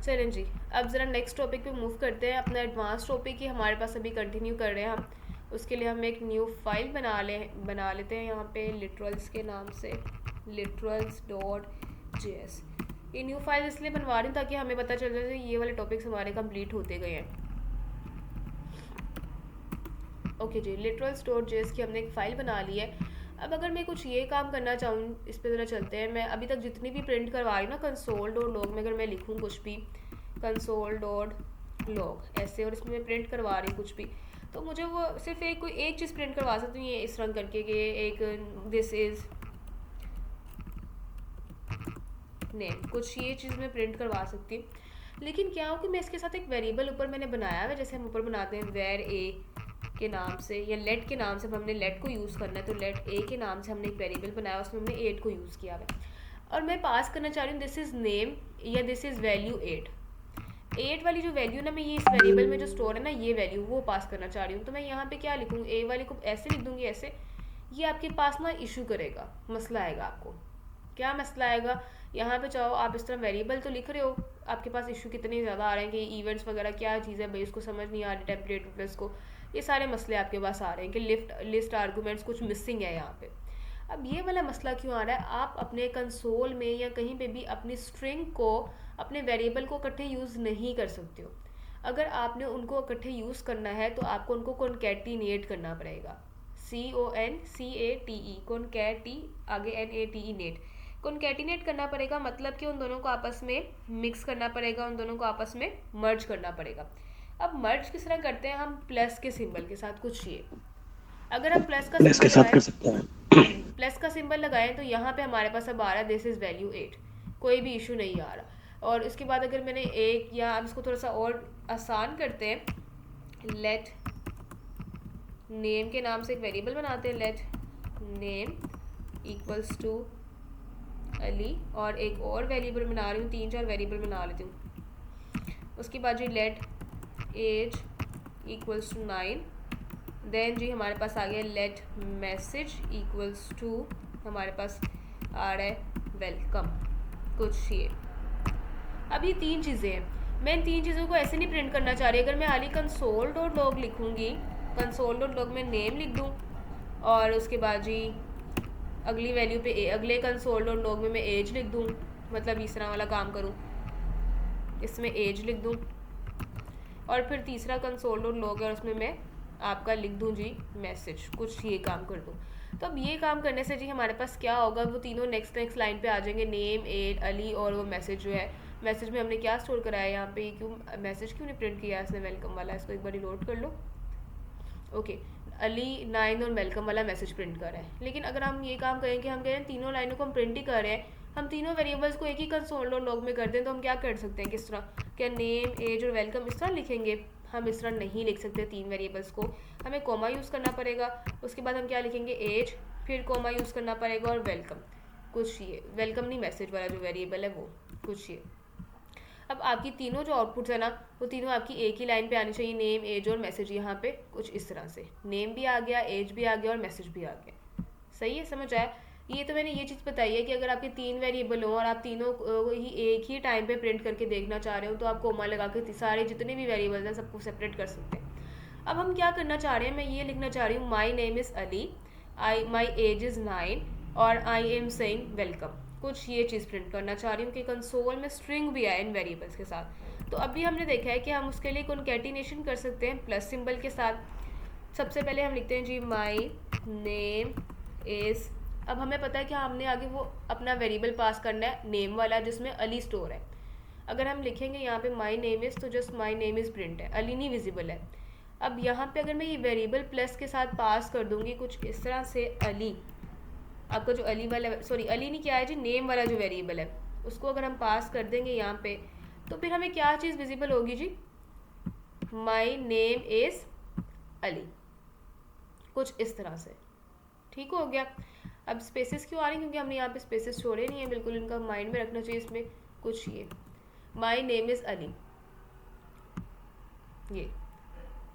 चलें जी, अब ज़रा नेक्स्ट टॉपिक पे मूव करते हैं। अपना एडवांस टॉपिक ही हमारे पास अभी कंटिन्यू कर रहे हैं हम। उसके लिए हम एक न्यू फाइल बना लेते हैं यहाँ पे लिटरल्स के नाम से, literals.js। ये न्यू फाइल इसलिए बनवा रही हूँ ताकि हमें पता चल जाए ये वाले टॉपिक्स हमारे कंप्लीट होते गए हैं। ओके जी, literals.js की हमने एक फ़ाइल बना ली है। अब अगर मैं कुछ ये काम करना चाहूँ, इस पर ज़रा चलते हैं। मैं अभी तक जितनी भी प्रिंट करवा रही हूँ ना कंसोल डॉट लॉग में, अगर मैं लिखूँ कुछ भी कंसोल डॉट लॉग ऐसे और इसमें मैं प्रिंट करवा रही हूँ कुछ भी, तो मुझे वो सिर्फ कोई एक चीज़ प्रिंट करवा सकती हूँ, ये इस रंग करके कि एक दिस इज़ नेम, कुछ ये चीज़ मैं प्रिंट करवा सकती हूँ। लेकिन क्या हो कि मैं इसके साथ एक वेरिएबल ऊपर मैंने बनाया है, जैसे हम ऊपर बनाते हैं वेर ए के नाम से या लेट के नाम से। हमने लेट को यूज़ करना है तो लेट ए के नाम से हमने एक वेरिएबल बनाया, उसमें हमने 8 को यूज़ किया है और मैं पास करना चाह रही हूँ दिस इज़ नेम या दिस इज़ वैल्यू 8 वाली जो वैल्यू ना, मैं ये इस वेरिएबल में जो स्टोर है ना ये वैल्यू वो पास करना चाह रही हूँ। तो मैं यहाँ पे क्या लिखूँ, ए वाली को ऐसे लिख दूँगी ऐसे। ये आपके पास ना इशू करेगा, मसला आएगा आपको। क्या मसला आएगा? यहाँ पे चाहो आप इस तरह वेरिएबल तो लिख रहे हो, आपके पास इशू कितने ज़्यादा आ रहे हैं कि इवेंट्स वगैरह क्या चीज़ है भाई, उसको समझ नहीं आ रही, टेम्पलेट प्लस को, ये सारे मसले आपके पास आ रहे हैं कि लिस्ट आर्गूमेंट्स कुछ मिसिंग है यहाँ पे। अब ये वाला मसला क्यों आ रहा है? आप अपने कंसोल में या कहीं पे भी अपनी स्ट्रिंग को, अपने वेरिएबल को इकट्ठे यूज़ नहीं कर सकते हो। अगर आपने उनको इकट्ठे यूज़ करना है तो आपको उनको कॉन्कैटिनेट करना पड़ेगा, CONCATE, कॉन्कैटी आगे NATE नेट, कॉन्कैटिनेट करना पड़ेगा। मतलब कि उन दोनों को आपस में मिक्स करना पड़ेगा, उन दोनों को आपस में मर्ज करना पड़ेगा। अब मर्ज किस तरह करते हैं हम? प्लस के सिंबल के साथ। कुछ ये अगर हम प्लस का सिंबल कर सकते हैं। प्लस का सिंबल लगाएं तो यहाँ पे हमारे पास अब आ रहा है दिस इज़ वैल्यू 8, कोई भी इशू नहीं आ रहा। और इसके बाद अगर मैंने एक, या अब इसको थोड़ा सा और आसान करते हैं, लेट नेम के नाम से एक वेरिएबल बनाते हैं, let name equals to Ali, और एक और वेरिएबल बना रही हूँ, 3-4 वेरिएबल बना लेती हूँ। उसके बाद जी let age equals to 9, then जी हमारे पास आ गया लेट मैसेज इक्वल्स टू, हमारे पास आ रहा है वेलकम। कुछ ये अब ये 3 चीज़ें हैं। मैं इन 3 चीज़ों को ऐसे नहीं प्रिंट करना चाह रही। अगर मैं खाली कंसोल डॉट लॉग लिखूँगी, कंसोल डॉट लॉग में नेम लिख दूँ और उसके बाद जी अगली वैल्यू पे अगले कंसोल डॉट लॉग में मैं एज लिख दूँ, मतलब इस तरह वाला काम करूँ, इसमें एज लिख दूँ, और फिर तीसरा कंसोल डॉट लॉग है उसमें मैं आपका लिख दूँ जी मैसेज, कुछ ये काम कर दूँ। तो अब ये काम करने से जी हमारे पास क्या होगा, वो तीनों नेक्स्ट लाइन पे आ जाएंगे, नेम, एज, अली, और वो मैसेज जो है, मैसेज में हमने क्या स्टोर कराया है यहाँ पे, क्यों मैसेज क्यों नहीं प्रिंट किया है इसने वेलकम वाला, इसको एक बार लोड कर लो। ओके, अली 9 और वेलकम वाला मैसेज प्रिंट कर रहे हैं। लेकिन अगर हम ये काम करें कि हम कह रहे हैं तीनों लाइनों को हम प्रिंट ही कर रहे हैं, हम तीनों वेरिएबल्स को एक ही कंसोल लॉग में कर दें, तो हम क्या कर सकते हैं, किस तरह, क्या नेम एज और वेलकम इस तरह लिखेंगे? हम इस तरह नहीं लिख सकते तीन वेरिएबल्स को, हमें कोमा यूज़ करना पड़ेगा। उसके बाद हम क्या लिखेंगे, एज, फिर कोमा यूज़ करना पड़ेगा और वेलकम, कुछ ये वेलकम नहीं मैसेज वाला जो वेरिएबल है वो, कुछ ये। अब आपकी तीनों जो आउटपुट्स है ना, वो तीनों आपकी एक ही लाइन पे आनी चाहिए, नेम एज और मैसेज। यहाँ पे कुछ इस तरह से नेम भी आ गया, एज भी आ गया और मैसेज भी आ गया। सही है, समझ आया? ये तो मैंने ये चीज़ बताई है कि अगर आपके तीन वेरिएबल हो और आप तीनों ही एक ही टाइम पे प्रिंट करके देखना चाह रहे हो, तो आप कोमा लगा के सारे जितने भी वेरिएबल्स हैं सबको सेपरेट कर सकते हैं। अब हम क्या करना चाह रहे हैं, मैं ये लिखना चाह रही हूँ माई name is Ali, my age is 9 और आई एम सेइंग वेलकम। कुछ ये चीज़ प्रिंट करना चाह रही हूँ कि कंसोल में स्ट्रिंग भी आए इन वेरिएबल्स के साथ। तो अभी हमने देखा है कि हम उसके लिए कॉन्कैटिनेशन कर सकते हैं प्लस सिंबल के साथ। सबसे पहले हम लिखते हैं जी माई नेम इज़, अब हमें पता है कि हमने आगे वो अपना वेरिएबल पास करना है नेम वाला जिसमें अली स्टोर है। अगर हम लिखेंगे यहाँ पे माई नेम इज़, तो just my name is print है, अली नहीं विजिबल है। अब यहाँ पे अगर मैं ये वेरिएबल प्लस के साथ पास कर दूँगी कुछ इस तरह से, अली, आपका जो अली वाला, सॉरी अली नहीं, क्या है जी, नेम वाला जो वेरिएबल है उसको अगर हम पास कर देंगे यहाँ पे, तो फिर हमें क्या चीज़ विजिबल होगी जी, माई नेम इज़ अली, कुछ इस तरह से। ठीक हो गया। अब स्पेसेस क्यों आ रही हैं, क्योंकि हमने यहाँ पे स्पेसेस छोड़े नहीं है, बिल्कुल इनका माइंड में रखना चाहिए। इसमें कुछ ये माई नेम इज़ अली, ये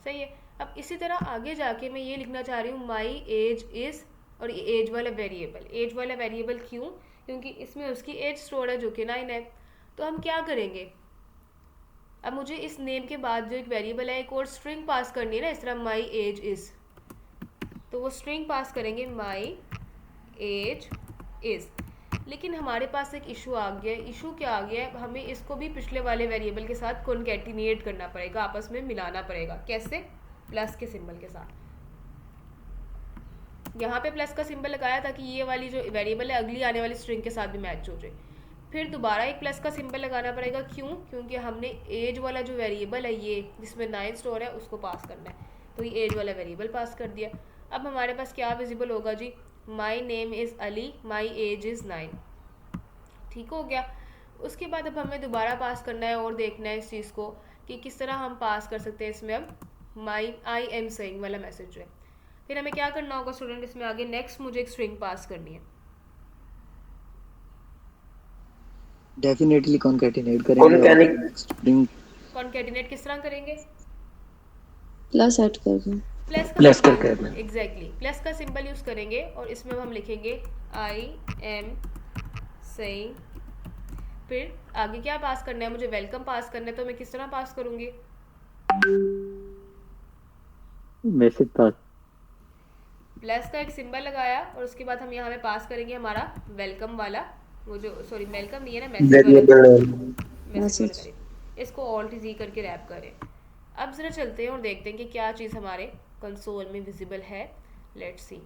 सही है। अब इसी तरह आगे जाके मैं ये लिखना चाह रही हूँ माई एज इज़, और ये एज वाला वेरिएबल, एज वाला वेरिएबल क्यों, क्योंकि इसमें उसकी एज स्टोर है जो कि 9 है। तो हम क्या करेंगे, अब मुझे इस नेम के बाद जो एक वेरिएबल है एक और स्ट्रिंग पास करनी है ना, इस तरह माई एज इज़, तो वो स्ट्रिंग पास करेंगे माई एज इज़। लेकिन हमारे पास एक इशू आ गया है। इशू क्या आ गया है, हमें इसको भी पिछले वाले वेरिएबल के साथ कॉन्कैटिनेट करना पड़ेगा, आपस में मिलाना पड़ेगा। कैसे? प्लस के सिंबल के साथ। यहाँ पे प्लस का सिंबल लगाया ताकि ये वाली जो वेरिएबल है अगली आने वाली स्ट्रिंग के साथ भी मैच हो जाए। फिर दोबारा एक प्लस का सिंबल लगाना पड़ेगा, क्यों? क्योंकि हमने एज वाला जो वेरिएबल है ये जिसमें 9 स्टोर है उसको पास करना है, तो ये एज वाला वेरिएबल पास कर दिया। अब हमारे पास क्या विजिबल होगा जी, my name is Ali, my age is 9। ठीक हो गया। उसके बाद अब हमें दोबारा पास करना है और देखना है इस चीज़ को कि किस तरह हम पास कर सकते हैं इसमें अब माई आई एम सेइंग वाला मैसेज जो है। फिर हमें क्या करना होगा स्टूडेंट, इसमें आगे नेक्स्ट मुझे एक स्ट्रिंग पास करनी है। डेफिनेटली कॉन्कैटिनेट करेंगे। स्ट्रिंग कॉन्कैटिनेट किस तरह करेंगे? प्लस ऐड करके, प्लस करके, एग्जैक्टली प्लस का सिंबल यूज़ करेंगे और इसमें हम लिखेंगे आई एम सेइंग। फिर आगे क्या पास करना है, मुझे वेलकम पास करना है, तो मैं किस तरह पास करूँगी? मैसेज पास, प्लस का एक सिंबल लगाया और उसके बाद हम यहाँ पे पास करेंगे हमारा वेलकम वाला, वो जो, सॉरी वेलकम नहीं है ना, मैसेज वाला, मैसेज वाला करें। इसको ऑल्ट जी करके रैप करें। अब ज़रा चलते हैं और देखते हैं कि क्या चीज़ हमारे कंसोल में विजिबल है। Let's see.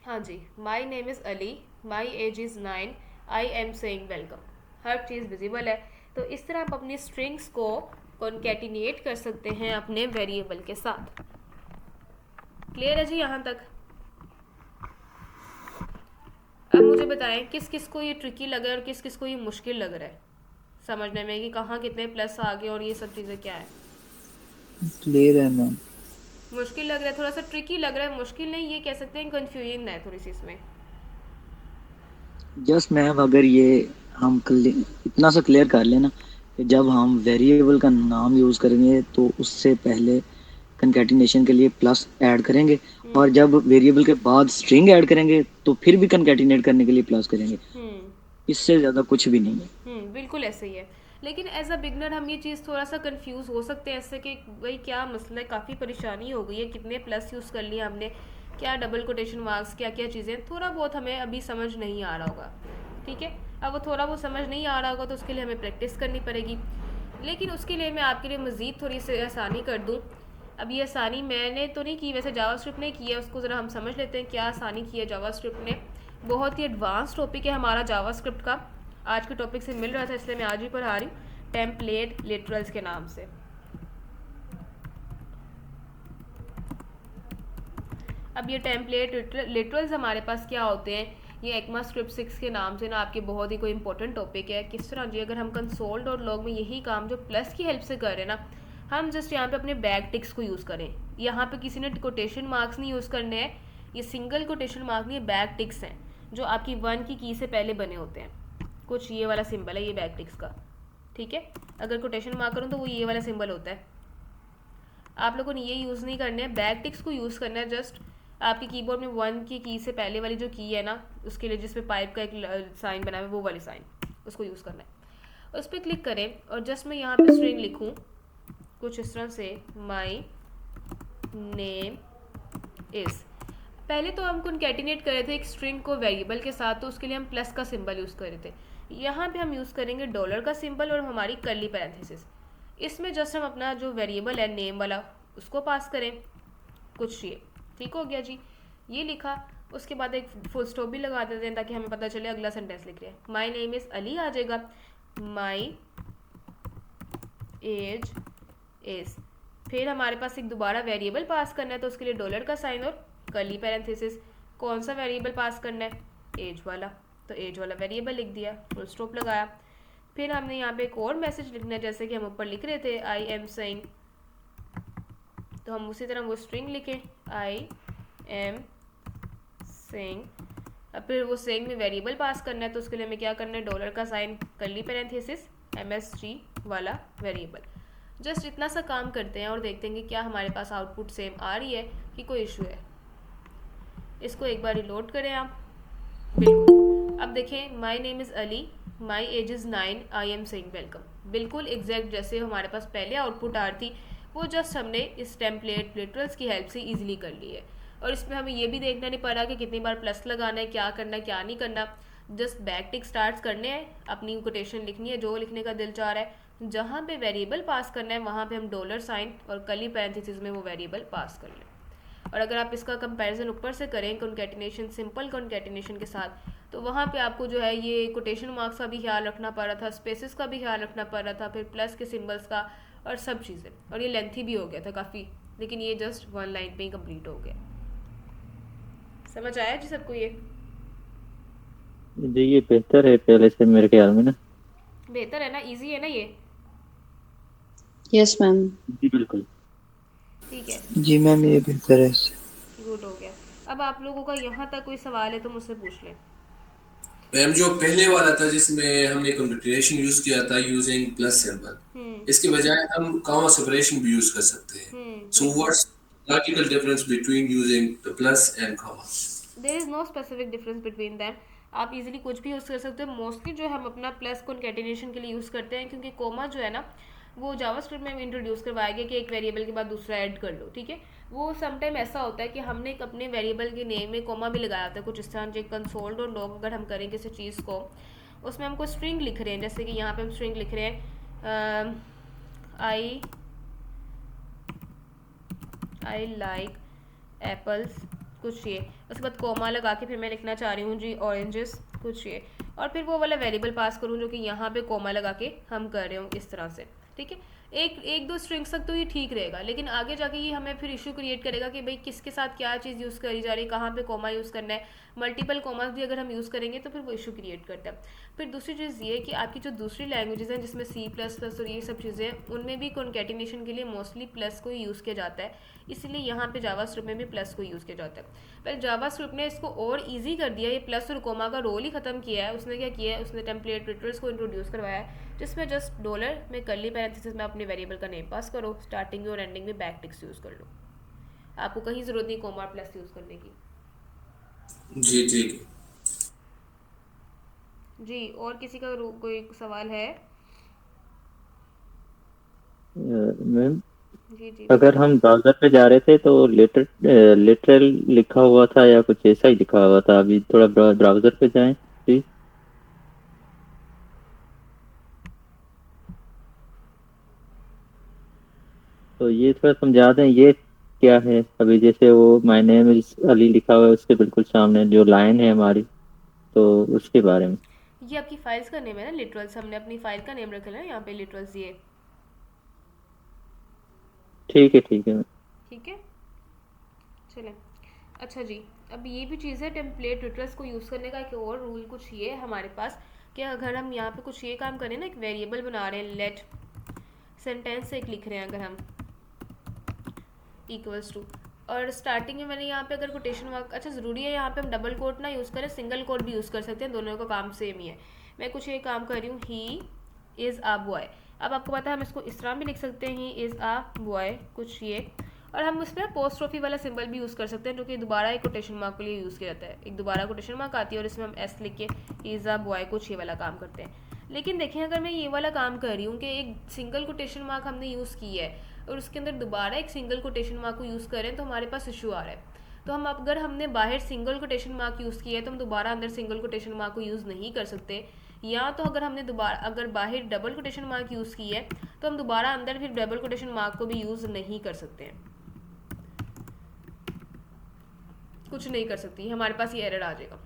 हाँ जी, my name is Ali, my age is 9, I am saying welcome, हर चीज़ विजिबल है। तो इस तरह आप अपनी स्ट्रिंग्स को कॉन्कैटिनेट कर सकते हैं अपने वेरिएबल के साथ। क्लियर है जी यहाँ तक? अब मुझे बताएं किस किस को ये ट्रिकी लग रहा है और किस किस को ये मुश्किल लग रहा है समझने में कि कहाँ कितने प्लस आ गए और ये सब चीज़ें क्या है। क्लियर है मैम? मुश्किल लग रहा है, थोड़ा सा ट्रिकी लग रहा है, मुश्किल नहीं, ये कह सकते हैं कंफ्यूजन है थोड़ी सी इसमें। जस्ट मैम अगर ये हम इतना सा क्लियर कर लेना कि जब हम वेरिएबल का नाम यूज़ करेंगे तो उससे पहले कंकैटिनेशन के लिए प्लस ऐड करेंगे, और जब वेरिएबल के बाद स्ट्रिंग ऐड करेंगे तो फिर भी कंकैटिनेट करने के लिए प्लस करेंगे। इससे ज़्यादा कुछ भी नहीं है। बिल्कुल ऐसे ही है। लेकिन एज अ बिगनर हम ये चीज़ थोड़ा सा कंफ्यूज हो सकते हैं ऐसे कि भाई क्या मसला है, काफ़ी परेशानी हो गई है, कितने प्लस यूज़ कर लिया हमने, क्या डबल कोटेशन मार्क्स, क्या क्या चीज़ें, थोड़ा बहुत हमें अभी समझ नहीं आ रहा होगा। ठीक है, अब वो थोड़ा बहुत समझ नहीं आ रहा होगा तो उसके लिए हमें प्रैक्टिस करनी पड़ेगी। लेकिन उसके लिए मैं आपके लिए मज़ीद थोड़ी सी आसानी कर दूँ। अब ये आसानी मैंने तो नहीं की, वैसे जावास्क्रिप्ट ने की है, उसको ज़रा हम समझ लेते हैं क्या आसानी की है जावास्क्रिप्ट ने। बहुत ही एडवांस टॉपिक है हमारा जावास्क्रिप्ट का, आज के टॉपिक से मिल रहा था इसलिए मैं आज ही पढ़ा रही हूँ, टेम्पलेट लिटरल्स के नाम से। अब ये टेम्पलेट लिटरल्स हमारे पास क्या होते हैं, ये ECMA स्क्रिप्ट 6 के नाम से ना आपके बहुत ही कोई इंपॉर्टेंट टॉपिक है। किस तरह जी, अगर हम कंसोल डॉट लॉग में यही काम जो प्लस की हेल्प से कर रहे हैं ना, हम जस्ट यहाँ पे अपने बैक टिक्स को यूज़ करें। यहाँ पे किसी ने कोटेशन मार्क्स नहीं यूज़ करने हैं, ये सिंगल कोटेशन मार्क नहीं है, बैक टिक्स हैं जो आपकी 1 की की से पहले बने होते हैं। कुछ ये वाला सिंबल है ये बैक टिक्स का, ठीक है। अगर कोटेशन मार्क करूँ तो वो ये वाला सिंबल होता है। आप लोगों ने ये यूज़ नहीं करना है, बैक टिक्स को यूज़ करना है। जस्ट आपके कीबोर्ड में 1 की की से पहले वाली जो की है ना, उसके लिए जिसपे पाइप का एक साइन बना है वो वाली साइन, उसको यूज़ करना है। उस पर क्लिक करें और जस्ट मैं यहाँ पे स्ट्रिंग लिखूँ कुछ इस तरह से, माई नेम इज़। पहले तो हम कॉन्कैटिनेट कर रहे थे एक स्ट्रिंग को वेरिएबल के साथ, तो उसके लिए हम प्लस का सिंबल यूज़ कर रहे थे। यहाँ पे हम यूज़ करेंगे डॉलर का सिंबल और हमारी कर्ली पैरेंथेसिस। इसमें जस्ट हम अपना जो वेरिएबल है नेम वाला उसको पास करें कुछ ये, ठीक हो गया जी। ये लिखा, उसके बाद एक फुल स्टॉप भी लगा देते हैं ताकि हमें पता चले अगला सेंटेंस लिख रहे हैं। माई नेम इज़ अली आ जाएगा, माई एज इज़। फिर हमारे पास एक दोबारा वेरिएबल पास करना है, तो उसके लिए डॉलर का साइन और कर्ली पैरेंथेसिस। कौन सा वेरिएबल पास करना है, एज वाला, तो एज वाला वेरिएबल लिख दिया, फुल स्टॉप लगाया। फिर हमने यहाँ पे एक और मैसेज लिखना है, जैसे कि हम ऊपर लिख रहे थे आई एम सेइंग, तो हम उसी तरह वो स्ट्रिंग लिखें आई एम सेइंग। अब फिर वो सेइंग में वेरिएबल पास करना है, तो उसके लिए हमें क्या करना है, डॉलर का साइन कर्ली पैरेंथेसिस MSG वाला वेरिएबल। जस्ट इतना सा काम करते हैं और देखते हैं कि क्या हमारे पास आउटपुट सेम आ रही है कि कोई इशू है। इसको एक बार रिलोड करें आप, बिल्कुल। अब देखें माई name is Ali, my age is 9, I am saying welcome. बिल्कुल एग्जैक्ट जैसे हमारे पास पहले आउटपुट आ रही थी, वो जस्ट हमने इस टेम्पलेट लिटरल्स की हेल्प से ईजिली कर ली है। और इसमें हमें ये भी देखना नहीं पड़ा कि कितनी बार प्लस लगाना है, क्या करना है क्या नहीं करना। जस्ट बैक टिक स्टार्ट करने हैं, अपनी कोटेशन लिखनी है जो लिखने का दिल चाह रहा है। जहाँ पे वेरिएबल पास करना है वहाँ पे हम डॉलर साइन और कर्ली पैरेंथेसिस में वो वेरिएबल पास कर लें। और अगर आप इसका कंपैरिजन ऊपर से करें कॉन्कैटिनेशन, सिंपल कॉन्कैटिनेशन के साथ, तो वहाँ पे आपको जो है ये कोटेशन मार्क्स का भी ख्याल रखना पड़ रहा था, स्पेसेस का भी ख्याल रखना पड़ रहा था, फिर प्लस के सिंबल्स का और सब चीज़ें। और ये लेंथी भी हो गया था काफ़ी, लेकिन ये जस्ट 1 लाइन पे ही कंप्लीट हो गया। समझ आया जी सबको ये? जी ये बेहतर है पहले से मेरे ख्याल में ना। बेहतर है ना, इजी है ना ये? Yes ma'am. जी बिल्कुल। ठीक है, जी मैम ये बेहतर है इससे। गुड हो गया। अब आप लोगों का यहाँ तक कोई सवाल है तो मुझसे पूछ लें। मैम जो पहले वाला था जिसमें हमने कंप्यूटेशन यूज किया था यूजिंग प्लस सिंबल, इसके बजाय हम कॉमा सेपरेशन भी यूज कर सकते हैं। So what's logical difference between using the plus and comma? There is no specific difference between them. आप इजीली कुछ भी यूज़ कर सकते हो। मोस्टली जो हम अपना प्लस कॉन्कैटिनेशन के लिए यूज़ करते हैं, क्योंकि कोमा जो है ना वो जावास्क्रिप्ट में इंट्रोड्यूस करवाया गया कि एक वेरिएबल के बाद दूसरा ऐड कर लो, ठीक है। वो समटाइम ऐसा होता है कि हमने एक अपने वेरिएबल के नेम में कोमा भी लगाया होता है कुछ इस तरह। जो कंसोल डॉट लॉग अगर हम करें किसी चीज़ को, उसमें हमको स्ट्रिंग लिख रहे हैं, जैसे कि यहाँ पे हम स्ट्रिंग लिख रहे हैं आई लाइक एप्पल्स कुछ ये, उसके बाद कोमा लगा के फिर मैं लिखना चाह रही हूँ जी ऑरेंजेस कुछ ये, और फिर वो वाला वेरिएबल पास करूँ जो कि यहाँ पे कोमा लगा के हम कर रहे हो इस तरह से, ठीक है। एक दो स्ट्रिंग्स तक तो ये ठीक रहेगा, लेकिन आगे जाके ये हमें फिर इशू क्रिएट करेगा कि भाई किसके साथ क्या चीज़ यूज़ करी जा रही है, कहाँ पे कोमा यूज़ करना है। मल्टीपल कोमास भी अगर हम यूज़ करेंगे तो फिर वो इशू क्रिएट करता है। फिर दूसरी चीज़ ये कि आपकी जो दूसरी लैंग्वेजेस हैं जिसमें C++ और ये सब चीज़ें हैं, उनमें भी कॉन्कैटिनेशन के लिए मोस्टली प्लस को ही यूज़ किया जाता है, इसलिए यहाँ पे जावास्क्रिप्ट में भी प्लस को यूज़ किया जाता है। पर जावास्क्रिप्ट ने इसको और ईजी कर दिया, ये प्लस और कोमा का रोल ही ख़त्म किया है। उसने क्या किया है, उसने टेम्पलेट ट्रिटर्स को इंट्रोड्यूस करवाया है, जिसमें जस्ट डॉलर में कर्ली पैरेंथेसिस में अपने वेरिएबल का नेम पास करो, स्टार्टिंग में और एंडिंग में बैक टिक्स यूज़ कर लो। आपको कहीं ज़रूरत नहीं कोमा प्लस यूज़ करने की। जी ठीक है जी, और किसी का कोई सवाल है? मैम जी जी अगर हम ब्राउजर पे जा रहे थे तो लिटरल लिखा हुआ था या कुछ ऐसा ही लिखा हुआ था। अभी थोड़ा ब्राउजर पे जाएं प्लीज। तो ये थोड़ा समझा दें ये क्या है। अभी जैसे वो माय नेम इज अली लिखा हुआ है उसके बिल्कुल सामने जो लाइन है हमारी, तो उसके बारे में। ये आपकी फाइल्स का नेम है ना, लिटरल्स। हमने अपनी फाइल का नेम रखा है ना यहाँ पे, लिटरल्स ये, ठीक है ठीक है। ठीक है। चलें अच्छा जी, अब ये भी चीज़ है टेम्पलेट ट्यूटर्स को यूज़ करने का एक और रूल कुछ ये है हमारे पास कि अगर हम यहाँ पे कुछ ये काम करें ना, एक वेरिएबल बना रहे हैं लेट सेंटेंस एक लिख रहे हैं अगर हम इक्वल्स टू, और स्टार्टिंग में मैंने यहाँ पे अगर कोटेशन मार्क, अच्छा ज़रूरी है यहाँ पे हम डबल कोट ना यूज़ करें, सिंगल कोट भी यूज़ कर सकते हैं, दोनों का काम सेम ही है। मैं कुछ ये काम कर रही हूँ, ही इज़ आ बॉय। अब आपको पता है हम इसको इस तरह भी लिख सकते हैं, ही इज़ आ बॉय कुछ ये, और हम उसमें अपोस्ट्रोफी वाला सिंबल भी यूज़ कर सकते हैं जो कि दोबारा एक कोटेशन मार्क के लिए यूज़ किया जाता है। एक दोबारा कोटेशन मार्क आती है और इसमें हम एस लिख के इज़ आ बॉय कुछ ये वाला काम करते हैं। लेकिन देखें अगर मैं ये वाला काम कर रही हूँ कि एक सिंगल कोटेशन मार्क हमने यूज़ की है और उसके अंदर दोबारा एक सिंगल कोटेशन मार्क को यूज़ करें तो हमारे पास इशू आ रहा है। तो हम अगर हमने बाहर सिंगल कोटेशन मार्क यूज़ किया है तो हम दोबारा अंदर सिंगल कोटेशन मार्क को यूज़ नहीं कर सकते, या तो अगर हमने दोबारा अगर बाहर डबल कोटेशन मार्क यूज़ की है तो हम दोबारा अंदर फिर डबल कोटेशन मार्क को भी यूज़ नहीं कर सकते हैं, कुछ नहीं कर सकती, हमारे पास ये एरर आ जाएगा।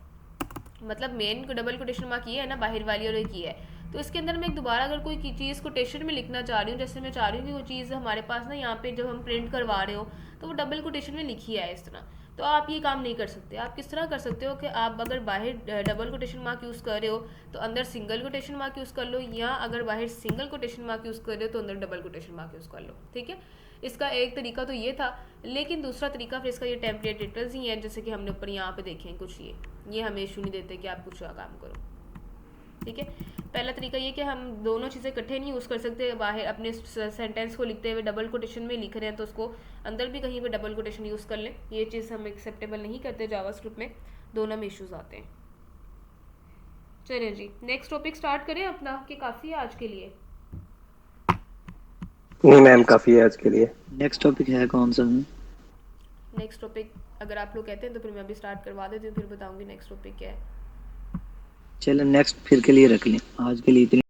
मतलब मेन डबल कोटेशन मार्क ये है ना, बाहर वाली और एक ये है, तो इसके अंदर मैं एक दोबारा अगर कोई चीज़ कोटेशन में लिखना चाह रही हूँ, जैसे मैं चाह रही हूँ कि वो चीज़ हमारे पास ना यहाँ पे जब हम प्रिंट करवा रहे हो तो वो डबल कोटेशन में लिखी है इस तरह, तो आप ये काम नहीं कर सकते। आप किस तरह कर सकते हो कि आप अगर बाहर डबल कोटेशन मार्क यूज़ कर रहे हो तो अंदर सिंगल कोटेशन मार्क यूज़ कर लो, या अगर बाहर सिंगल कोटेशन मार्क यूज़ कर रहे हो तो अंदर डबल कोटेशन मार्क यूज़ कर लो। ठीक है, इसका एक तरीका तो ये था, लेकिन दूसरा तरीका फिर इसका ये टेम्पलेट ट्यूटर्स ही है, जैसे कि हमने ऊपर यहाँ पे देखे हैं कुछ ये हमें इशू नहीं देते कि आप कुछ काम करो। ठीक है, पहला तरीका ये कि हम दोनों चीज़ें इकट्ठे नहीं यूज़ कर सकते, बाहर अपने सेंटेंस को लिखते हुए डबल कोटेशन में लिख रहे हैं तो उसको अंदर भी कहीं पे डबल कोटेशन यूज़ कर लें, ये चीज़ हम एक्सेप्टेबल नहीं करते जावास्क्रिप्ट में, दोनों में इश्यूज आते हैं। चलिए जी, नेक्स्ट टॉपिक स्टार्ट करें अपना कि काफ़ी है आज के लिए? नहीं मैम, काफ़ी है आज के लिए। नेक्स्ट टॉपिक है कौन सा मैम? नेक्स्ट टॉपिक अगर आप लोग कहते हैं तो फिर मैं अभी स्टार्ट करवा देती हूँ, फिर बताऊँगी नेक्स्ट टॉपिक क्या है। चलो नेक्स्ट फिर के लिए रख लें, आज के लिए इतनी